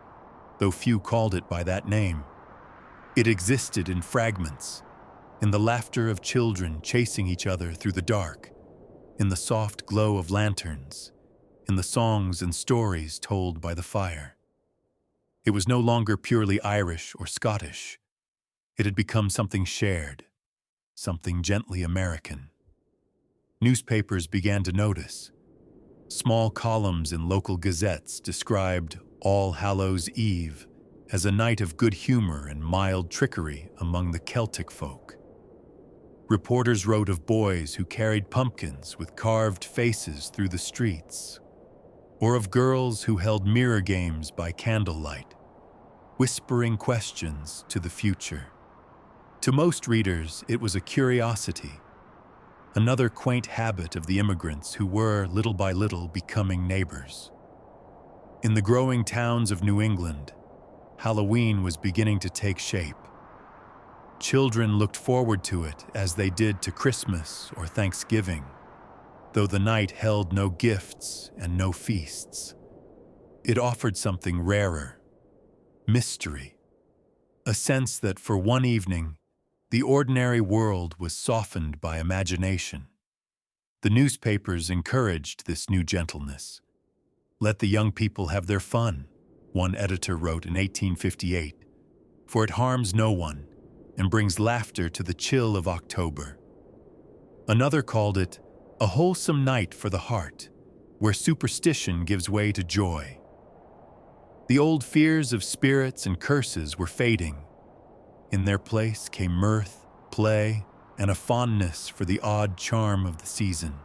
though few called it by that name. It existed in fragments, in the laughter of children chasing each other through the dark, in the soft glow of lanterns, in the songs and stories told by the fire. It was no longer purely Irish or Scottish. It had become something shared, something gently American. Newspapers began to notice. Small columns in local gazettes described All Hallows' Eve as a night of good humor and mild trickery among the Celtic folk. Reporters wrote of boys who carried pumpkins with carved faces through the streets, or of girls who held mirror games by candlelight, whispering questions to the future. To most readers, it was a curiosity, another quaint habit of the immigrants who were, little by little, becoming neighbors. In the growing towns of New England, Halloween was beginning to take shape. Children looked forward to it as they did to Christmas or Thanksgiving, though the night held no gifts and no feasts. It offered something rarer, mystery. a sense that for one evening, the ordinary world was softened by imagination. The newspapers encouraged this new gentleness. "Let the young people have their fun," one editor wrote in 1858, "for it harms no one and brings laughter to the chill of October." Another called it a wholesome night for the heart, where superstition gives way to joy. The old fears of spirits and curses were fading. In their place came mirth, play, and a fondness for the odd charm of the season.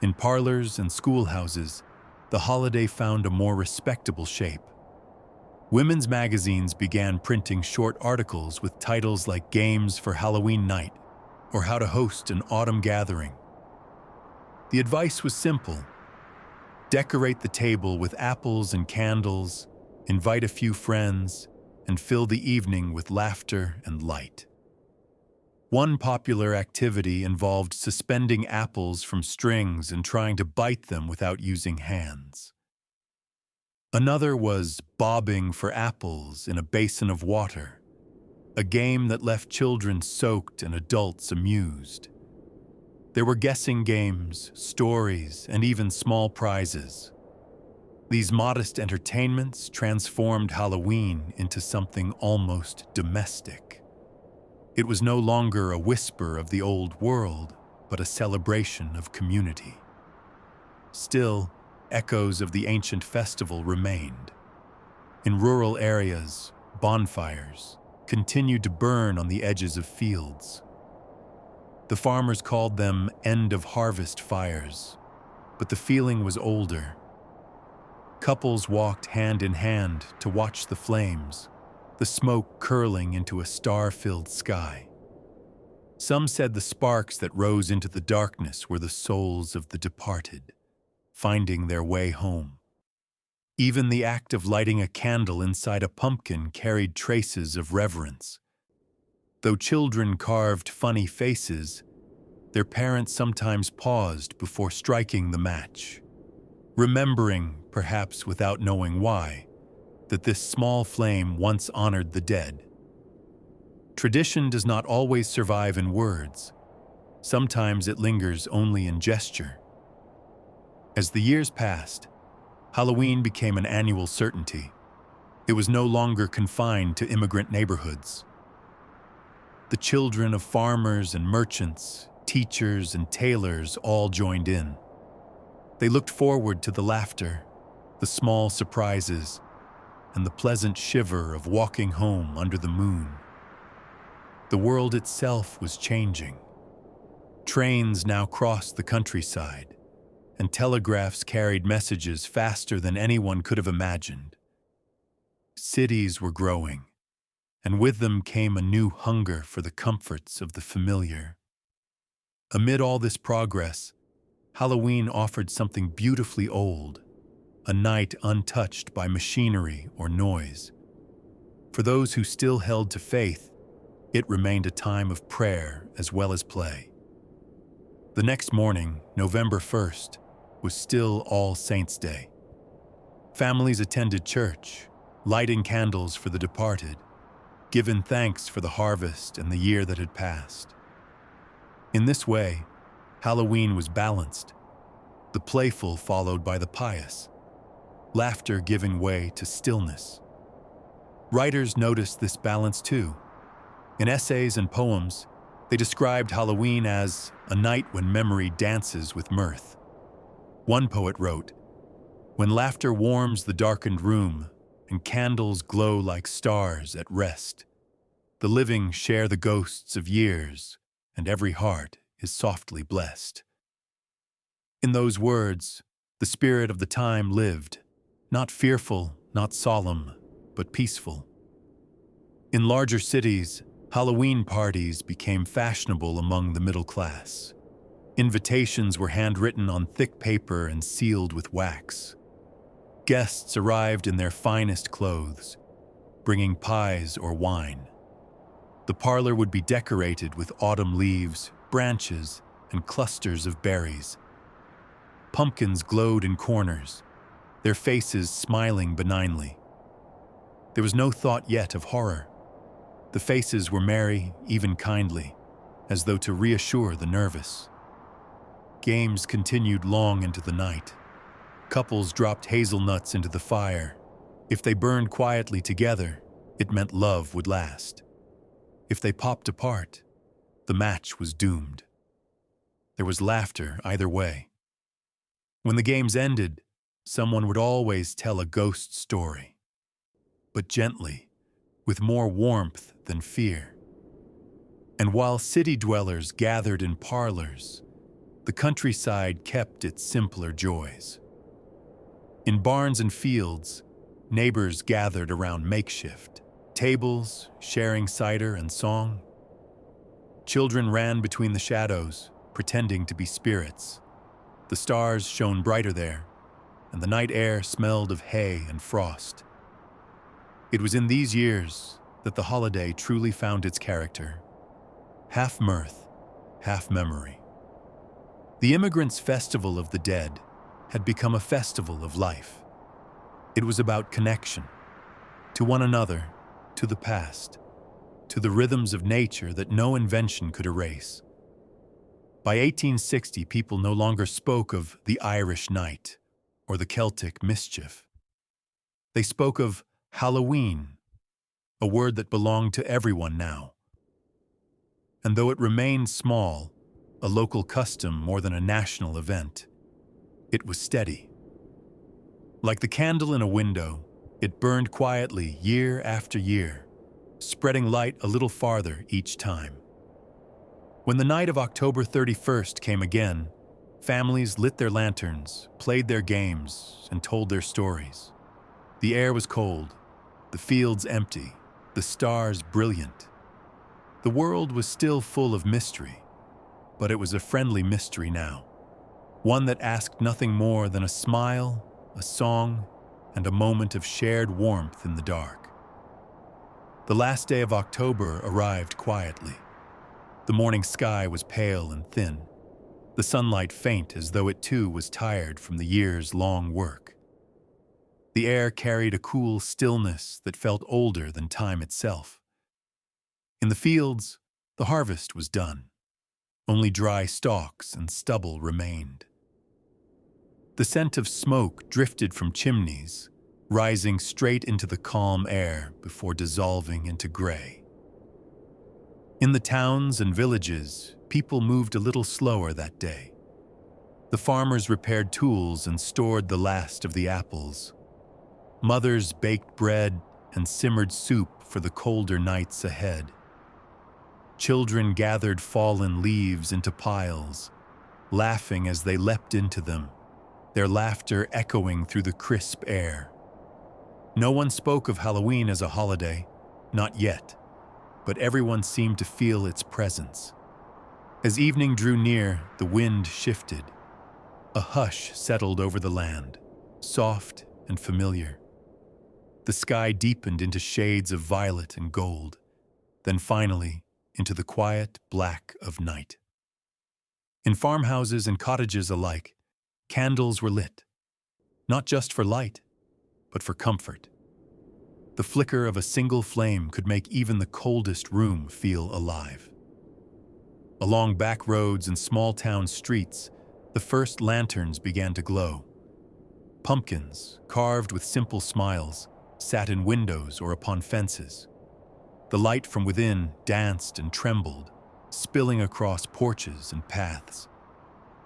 In parlors and schoolhouses, the holiday found a more respectable shape. Women's magazines began printing short articles with titles like Games for Halloween Night or How to Host an Autumn Gathering. The advice was simple: decorate the table with apples and candles, invite a few friends, and fill the evening with laughter and light. One popular activity involved suspending apples from strings and trying to bite them without using hands. Another was bobbing for apples in a basin of water, a game that left children soaked and adults amused. There were guessing games, stories, and even small prizes. These modest entertainments transformed Halloween into something almost domestic. It was no longer a whisper of the old world, but a celebration of community. Still, echoes of the ancient festival remained. In rural areas, bonfires continued to burn on the edges of fields. The farmers called them end-of-harvest fires, but the feeling was older. Couples walked hand in hand to watch the flames, the smoke curling into a star-filled sky. Some said the sparks that rose into the darkness were the souls of the departed, finding their way home. Even the act of lighting a candle inside a pumpkin carried traces of reverence. Though children carved funny faces, their parents sometimes paused before striking the match, remembering, perhaps without knowing why, that this small flame once honored the dead. Tradition does not always survive in words. Sometimes it lingers only in gesture. As the years passed, Halloween became an annual certainty. It was no longer confined to immigrant neighborhoods. The children of farmers and merchants, teachers and tailors all joined in. They looked forward to the laughter, the small surprises, and the pleasant shiver of walking home under the moon. The world itself was changing. Trains now crossed the countryside, and telegraphs carried messages faster than anyone could have imagined. Cities were growing, and with them came a new hunger for the comforts of the familiar. Amid all this progress, Halloween offered something beautifully old, a night untouched by machinery or noise. For those who still held to faith, it remained a time of prayer as well as play. The next morning, November 1st, was still All Saints' Day. Families attended church, lighting candles for the departed, given thanks for the harvest and the year that had passed. In this way, Halloween was balanced, the playful followed by the pious, laughter giving way to stillness. Writers noticed this balance too. In essays and poems, they described Halloween as a night when memory dances with mirth. One poet wrote, "When laughter warms the darkened room and candles glow like stars at rest, the living share the ghosts of years, and every heart is softly blessed." In those words, the spirit of the time lived, not fearful, not solemn, but peaceful. In larger cities, Halloween parties became fashionable among the middle class. Invitations were handwritten on thick paper and sealed with wax. Guests arrived in their finest clothes, bringing pies or wine. The parlor would be decorated with autumn leaves, branches, and clusters of berries. Pumpkins glowed in corners, their faces smiling benignly. There was no thought yet of horror. The faces were merry, even kindly, as though to reassure the nervous. Games continued long into the night. Couples dropped hazelnuts into the fire. If they burned quietly together, it meant love would last. If they popped apart, the match was doomed. There was laughter either way. When the games ended, someone would always tell a ghost story, but gently, with more warmth than fear. And while city dwellers gathered in parlors, the countryside kept its simpler joys. In barns and fields, neighbors gathered around makeshift tables, sharing cider and song. Children ran between the shadows, pretending to be spirits. The stars shone brighter there, and the night air smelled of hay and frost. It was in these years that the holiday truly found its character. Half mirth, half memory. The immigrants' festival of the dead had become a festival of life. It was about connection, to one another, to the past, to the rhythms of nature that no invention could erase. By 1860, people no longer spoke of the Irish night or the Celtic mischief. They spoke of Halloween, a word that belonged to everyone now. And though it remained small, a local custom more than a national event, it was steady. Like the candle in a window, it burned quietly year after year, spreading light a little farther each time. When the night of October 31st came again, families lit their lanterns, played their games, and told their stories. The air was cold, the fields empty, the stars brilliant. The world was still full of mystery, but it was a friendly mystery now, one that asked nothing more than a smile, a song, and a moment of shared warmth in the dark. The last day of October arrived quietly. The morning sky was pale and thin, the sunlight faint as though it too was tired from the year's long work. The air carried a cool stillness that felt older than time itself. In the fields, the harvest was done. Only dry stalks and stubble remained. The scent of smoke drifted from chimneys, rising straight into the calm air before dissolving into gray. In the towns and villages, people moved a little slower that day. The farmers repaired tools and stored the last of the apples. Mothers baked bread and simmered soup for the colder nights ahead. Children gathered fallen leaves into piles, laughing as they leapt into them, their laughter echoing through the crisp air. No one spoke of Halloween as a holiday, not yet, but everyone seemed to feel its presence. As evening drew near, the wind shifted. A hush settled over the land, soft and familiar. The sky deepened into shades of violet and gold, then finally into the quiet black of night. In farmhouses and cottages alike, candles were lit, not just for light, but for comfort. The flicker of a single flame could make even the coldest room feel alive. Along back roads and small town streets, the first lanterns began to glow. Pumpkins, carved with simple smiles, sat in windows or upon fences. The light from within danced and trembled, spilling across porches and paths.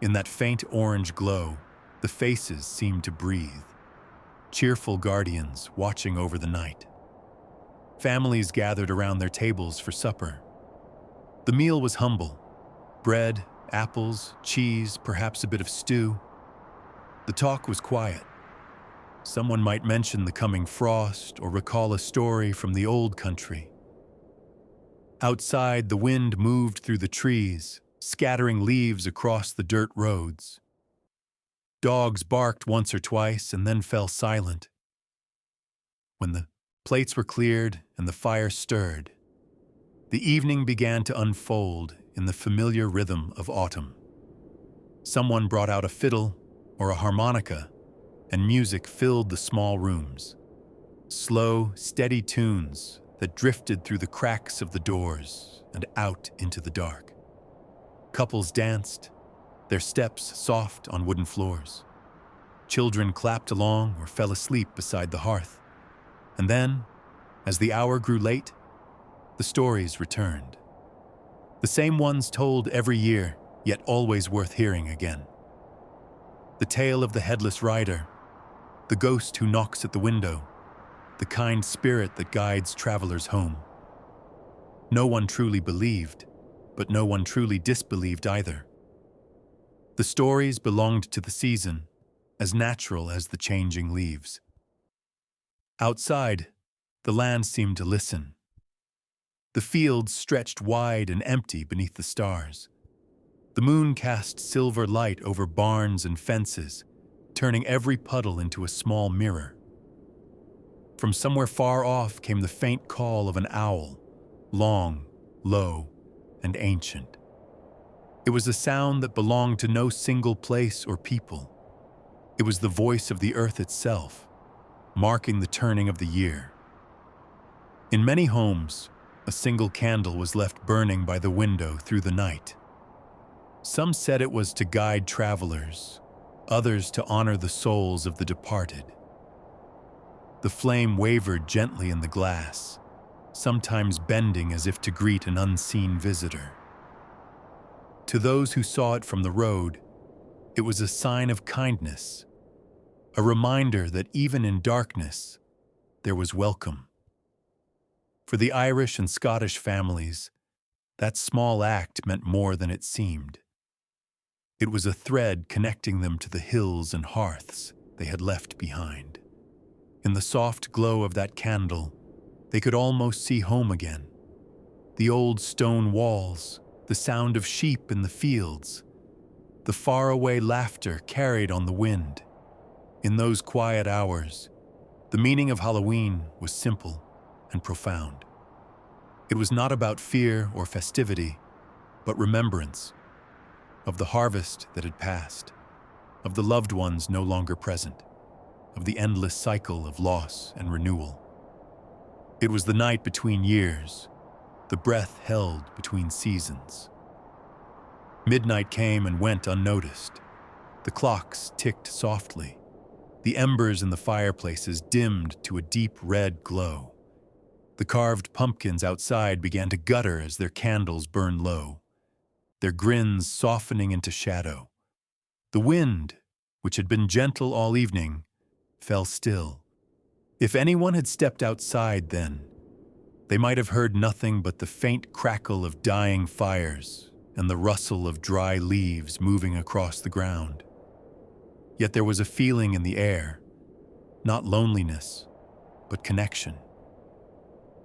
In that faint orange glow, the faces seemed to breathe, cheerful guardians watching over the night. Families gathered around their tables for supper. The meal was humble: bread, apples, cheese, perhaps a bit of stew. The talk was quiet. Someone might mention the coming frost or recall a story from the old country. Outside, the wind moved through the trees, scattering leaves across the dirt roads. Dogs barked once or twice and then fell silent. When the plates were cleared and the fire stirred, the evening began to unfold in the familiar rhythm of autumn. Someone brought out a fiddle or a harmonica, and music filled the small rooms. Slow, steady tunes that drifted through the cracks of the doors and out into the dark. Couples danced, their steps soft on wooden floors. Children clapped along or fell asleep beside the hearth. And then, as the hour grew late, the stories returned. The same ones told every year, yet always worth hearing again. The tale of the headless rider, the ghost who knocks at the window, the kind spirit that guides travelers home. No one truly believed, but no one truly disbelieved either. The stories belonged to the season, as natural as the changing leaves. Outside, the land seemed to listen. The fields stretched wide and empty beneath the stars. The moon cast silver light over barns and fences, turning every puddle into a small mirror. From somewhere far off came the faint call of an owl, long, low, and ancient. It was a sound that belonged to no single place or people. It was the voice of the earth itself, marking the turning of the year. In many homes, a single candle was left burning by the window through the night. Some said it was to guide travelers, others to honor the souls of the departed. The flame wavered gently in the glass, sometimes bending as if to greet an unseen visitor. To those who saw it from the road, it was a sign of kindness, a reminder that even in darkness, there was welcome. For the Irish and Scottish families, that small act meant more than it seemed. It was a thread connecting them to the hills and hearths they had left behind. In the soft glow of that candle, they could almost see home again. The old stone walls, the sound of sheep in the fields, the faraway laughter carried on the wind. In those quiet hours, the meaning of Halloween was simple and profound. It was not about fear or festivity, but remembrance of the harvest that had passed, of the loved ones no longer present, of the endless cycle of loss and renewal. It was the night between years, the breath held between seasons. Midnight came and went unnoticed. The clocks ticked softly. The embers in the fireplaces dimmed to a deep red glow. The carved pumpkins outside began to gutter as their candles burned low, their grins softening into shadow. The wind, which had been gentle all evening, fell still. If anyone had stepped outside then, they might have heard nothing but the faint crackle of dying fires and the rustle of dry leaves moving across the ground. Yet there was a feeling in the air, not loneliness, but connection,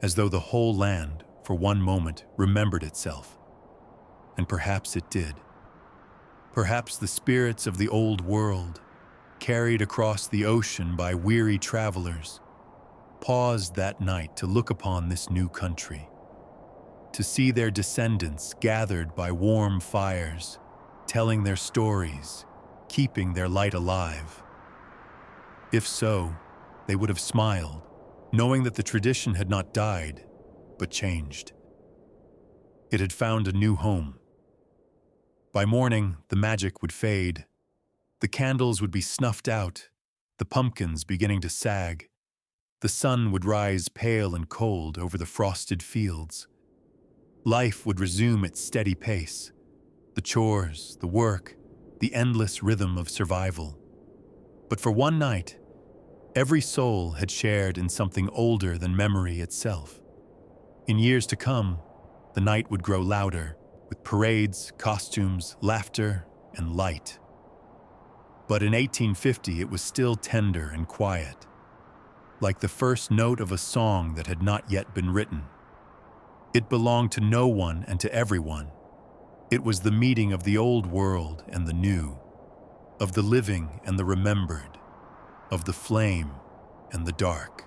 as though the whole land, for one moment, remembered itself. And perhaps it did. Perhaps the spirits of the old world, carried across the ocean by weary travelers, paused that night to look upon this new country, to see their descendants gathered by warm fires, telling their stories, keeping their light alive. If so, they would have smiled, knowing that the tradition had not died, but changed. It had found a new home. By morning, the magic would fade. The candles would be snuffed out, the pumpkins beginning to sag. The sun would rise pale and cold over the frosted fields. Life would resume its steady pace, the chores, the work, the endless rhythm of survival. But for one night, every soul had shared in something older than memory itself. In years to come, the night would grow louder, with parades, costumes, laughter, and light. But in 1850, it was still tender and quiet, like the first note of a song that had not yet been written. It belonged to no one and to everyone. It was the meeting of the old world and the new, of the living and the remembered, of the flame and the dark.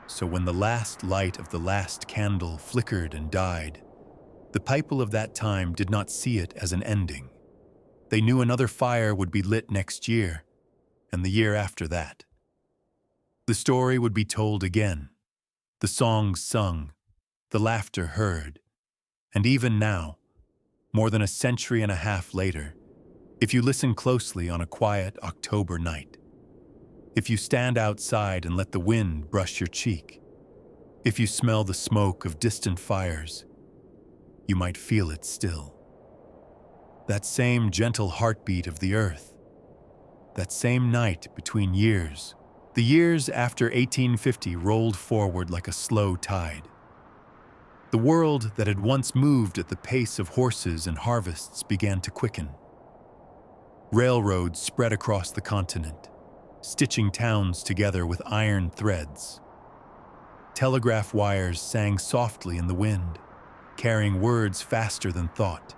So when the last light of the last candle flickered and died, the people of that time did not see it as an ending. They knew another fire would be lit next year, and the year after that. The story would be told again, the songs sung, the laughter heard, and even now, more than a century and a half later, if you listen closely on a quiet October night, if you stand outside and let the wind brush your cheek, if you smell the smoke of distant fires, you might feel it still. That same gentle heartbeat of the earth, that same night between years, the years after 1850 rolled forward like a slow tide. The world that had once moved at the pace of horses and harvests began to quicken. Railroads spread across the continent, stitching towns together with iron threads. Telegraph wires sang softly in the wind, carrying words faster than thought.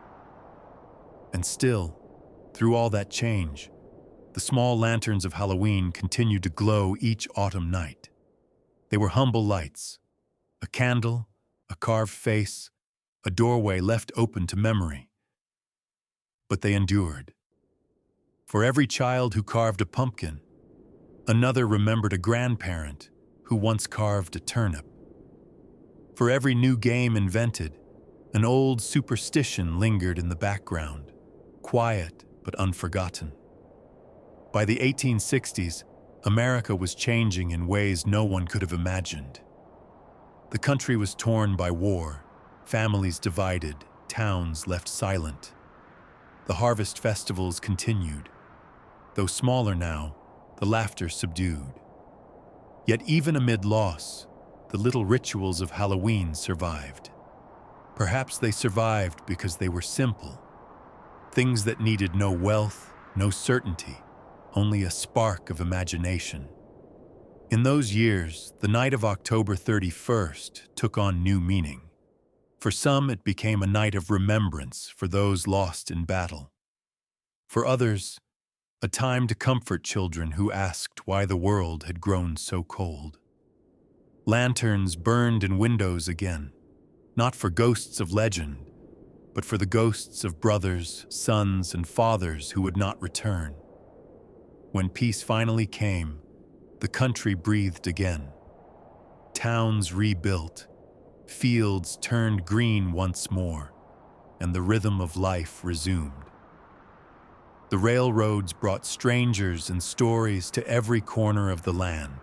And still, through all that change, the small lanterns of Halloween continued to glow each autumn night. They were humble lights, a candle, a carved face, a doorway left open to memory. But they endured. For every child who carved a pumpkin, another remembered a grandparent who once carved a turnip. For every new game invented, an old superstition lingered in the background, quiet but unforgotten. By the 1860s, America was changing in ways no one could have imagined. The country was torn by war, families divided, towns left silent. The harvest festivals continued. Though smaller now, the laughter subdued. Yet even amid loss, the little rituals of Halloween survived. Perhaps they survived because they were simple. Things that needed no wealth, no certainty, only a spark of imagination. In those years, the night of October 31st took on new meaning. For some, it became a night of remembrance for those lost in battle. For others, a time to comfort children who asked why the world had grown so cold. Lanterns burned in windows again, not for ghosts of legend, but for the ghosts of brothers, sons, and fathers who would not return. When peace finally came, the country breathed again. Towns rebuilt, fields turned green once more, and the rhythm of life resumed. The railroads brought strangers and stories to every corner of the land,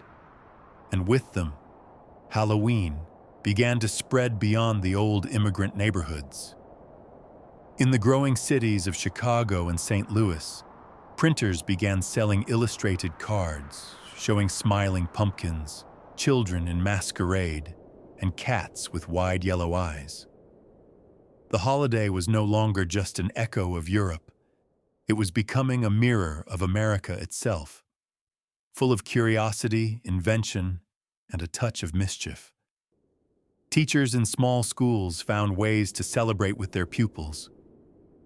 and with them, Halloween began to spread beyond the old immigrant neighborhoods. In the growing cities of Chicago and St. Louis, printers began selling illustrated cards, showing smiling pumpkins, children in masquerade, and cats with wide yellow eyes. The holiday was no longer just an echo of Europe. It was becoming a mirror of America itself, full of curiosity, invention, and a touch of mischief. Teachers in small schools found ways to celebrate with their pupils.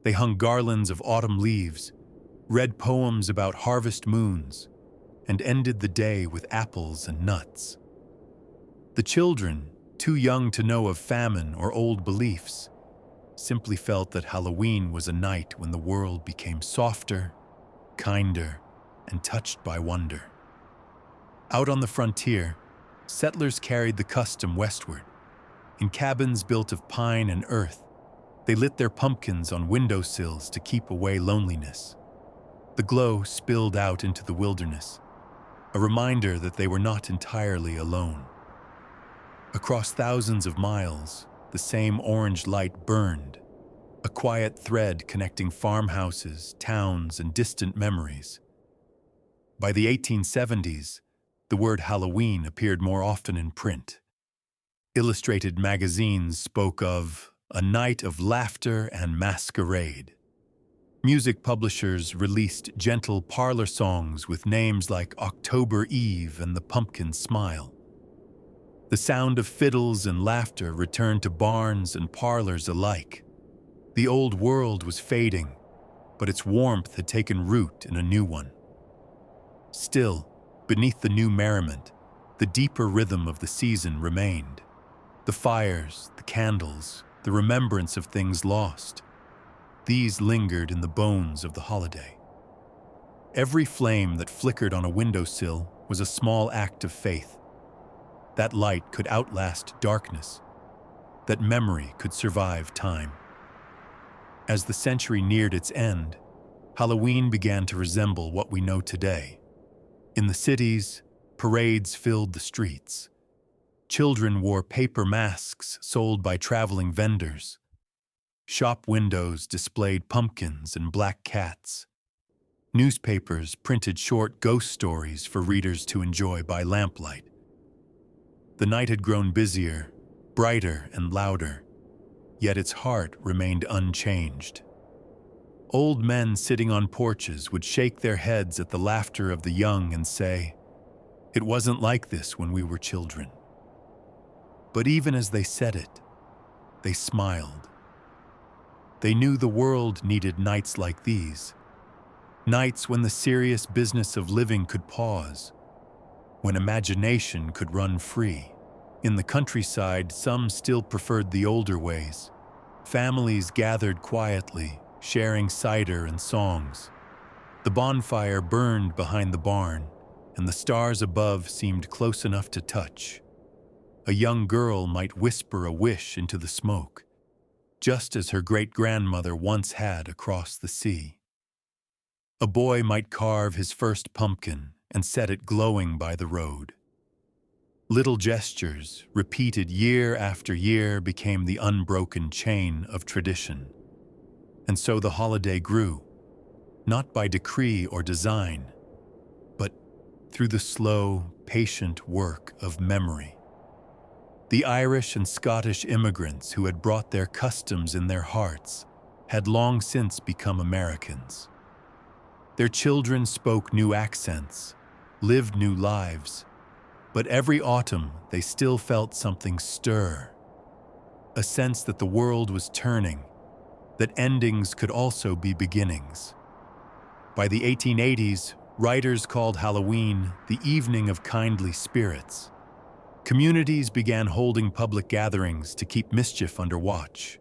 They hung garlands of autumn leaves, read poems about harvest moons, and ended the day with apples and nuts. The children, too young to know of famine or old beliefs, simply felt that Halloween was a night when the world became softer, kinder, and touched by wonder. Out on the frontier, settlers carried the custom westward. In cabins built of pine and earth, they lit their pumpkins on windowsills to keep away loneliness. The glow spilled out into the wilderness, a reminder that they were not entirely alone. Across thousands of miles, the same orange light burned, a quiet thread connecting farmhouses, towns, and distant memories. By the 1870s, the word Halloween appeared more often in print. Illustrated magazines spoke of a night of laughter and masquerade. Music publishers released gentle parlor songs with names like October Eve and the Pumpkin Smile. The sound of fiddles and laughter returned to barns and parlors alike. The old world was fading, but its warmth had taken root in a new one. Still, beneath the new merriment, the deeper rhythm of the season remained. The fires, the candles, the remembrance of things lost. These lingered in the bones of the holiday. Every flame that flickered on a windowsill was a small act of faith. That light could outlast darkness, that memory could survive time. As the century neared its end, Halloween began to resemble what we know today. In the cities, parades filled the streets. Children wore paper masks sold by traveling vendors. Shop windows displayed pumpkins and black cats. Newspapers printed short ghost stories for readers to enjoy by lamplight. The night had grown busier, brighter and louder, yet its heart remained unchanged. Old men sitting on porches would shake their heads at the laughter of the young and say, "It wasn't like this when we were children." But even as they said it, they smiled. They knew the world needed nights like these, nights when the serious business of living could pause, when imagination could run free. In the countryside, some still preferred the older ways. Families gathered quietly, sharing cider and songs. The bonfire burned behind the barn, and the stars above seemed close enough to touch. A young girl might whisper a wish into the smoke, just as her great-grandmother once had across the sea. A boy might carve his first pumpkin and set it glowing by the road. Little gestures, repeated year after year, became the unbroken chain of tradition. And so the holiday grew, not by decree or design, but through the slow, patient work of memory. The Irish and Scottish immigrants who had brought their customs in their hearts had long since become Americans. Their children spoke new accents, lived new lives, but every autumn they still felt something stir, a sense that the world was turning, that endings could also be beginnings. By the 1880s, writers called Halloween the evening of kindly spirits. Communities began holding public gatherings to keep mischief under watch.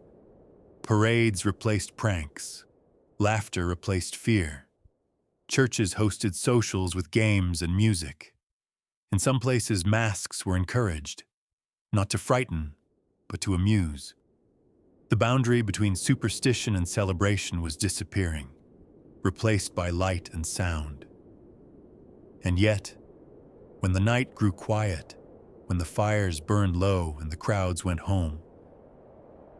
Parades replaced pranks. Laughter replaced fear. Churches hosted socials with games and music. In some places, masks were encouraged, not to frighten, but to amuse. The boundary between superstition and celebration was disappearing, replaced by light and sound. And yet, when the night grew quiet, when the fires burned low and the crowds went home,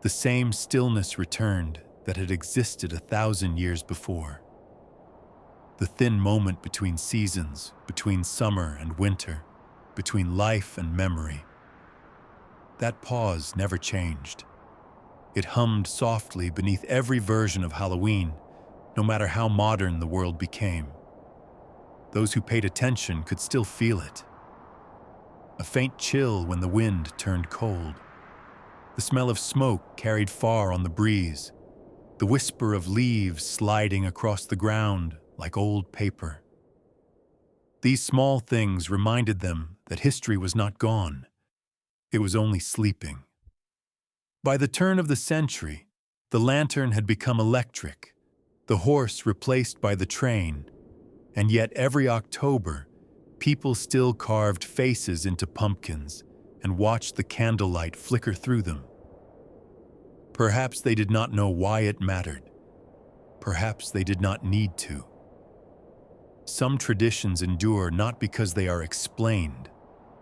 the same stillness returned that had existed 1,000 years before. The thin moment between seasons, between summer and winter, between life and memory. That pause never changed. It hummed softly beneath every version of Halloween, no matter how modern the world became. Those who paid attention could still feel it. A faint chill when the wind turned cold. The smell of smoke carried far on the breeze. The whisper of leaves sliding across the ground like old paper. These small things reminded them that history was not gone. It was only sleeping. By the turn of the century, the lantern had become electric, the horse replaced by the train, and yet every October, people still carved faces into pumpkins and watched the candlelight flicker through them. Perhaps they did not know why it mattered. Perhaps they did not need to. Some traditions endure not because they are explained,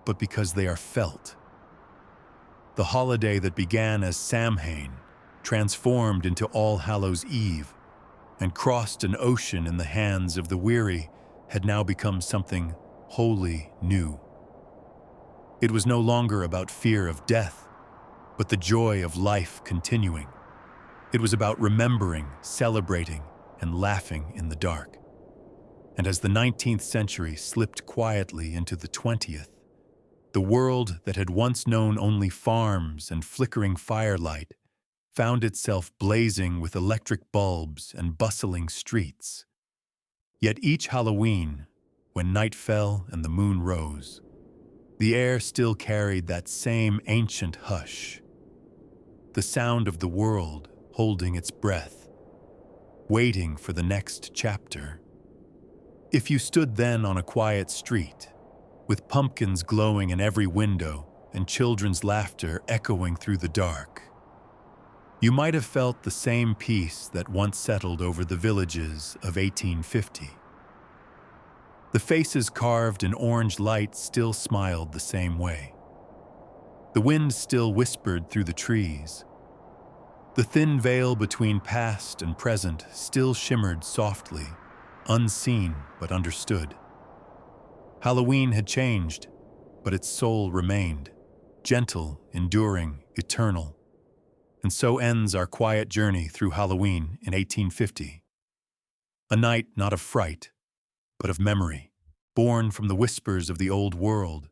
but because they are felt. The holiday that began as Samhain transformed into All Hallows' Eve and crossed an ocean in the hands of the weary had now become something wholly new. It was no longer about fear of death, but the joy of life continuing. It was about remembering, celebrating, and laughing in the dark. And as the 19th century slipped quietly into the 20th, the world that had once known only farms and flickering firelight found itself blazing with electric bulbs and bustling streets. Yet each Halloween, when night fell and the moon rose, the air still carried that same ancient hush, the sound of the world holding its breath, waiting for the next chapter. If you stood then on a quiet street, with pumpkins glowing in every window and children's laughter echoing through the dark. You might have felt the same peace that once settled over the villages of 1850. The faces carved in orange light still smiled the same way. The wind still whispered through the trees. The thin veil between past and present still shimmered softly, unseen but understood. Halloween had changed, but its soul remained, gentle, enduring, eternal. And so ends our quiet journey through Halloween in 1850. A night not of fright, but of memory, born from the whispers of the old world,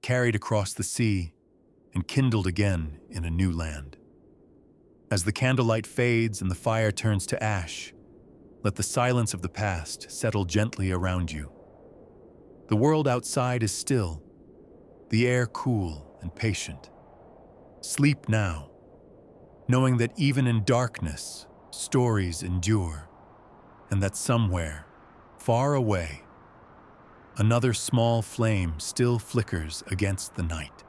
carried across the sea, and kindled again in a new land. As the candlelight fades and the fire turns to ash, let the silence of the past settle gently around you. The world outside is still, the air cool and patient. Sleep now, knowing that even in darkness, stories endure, and that somewhere, far away, another small flame still flickers against the night.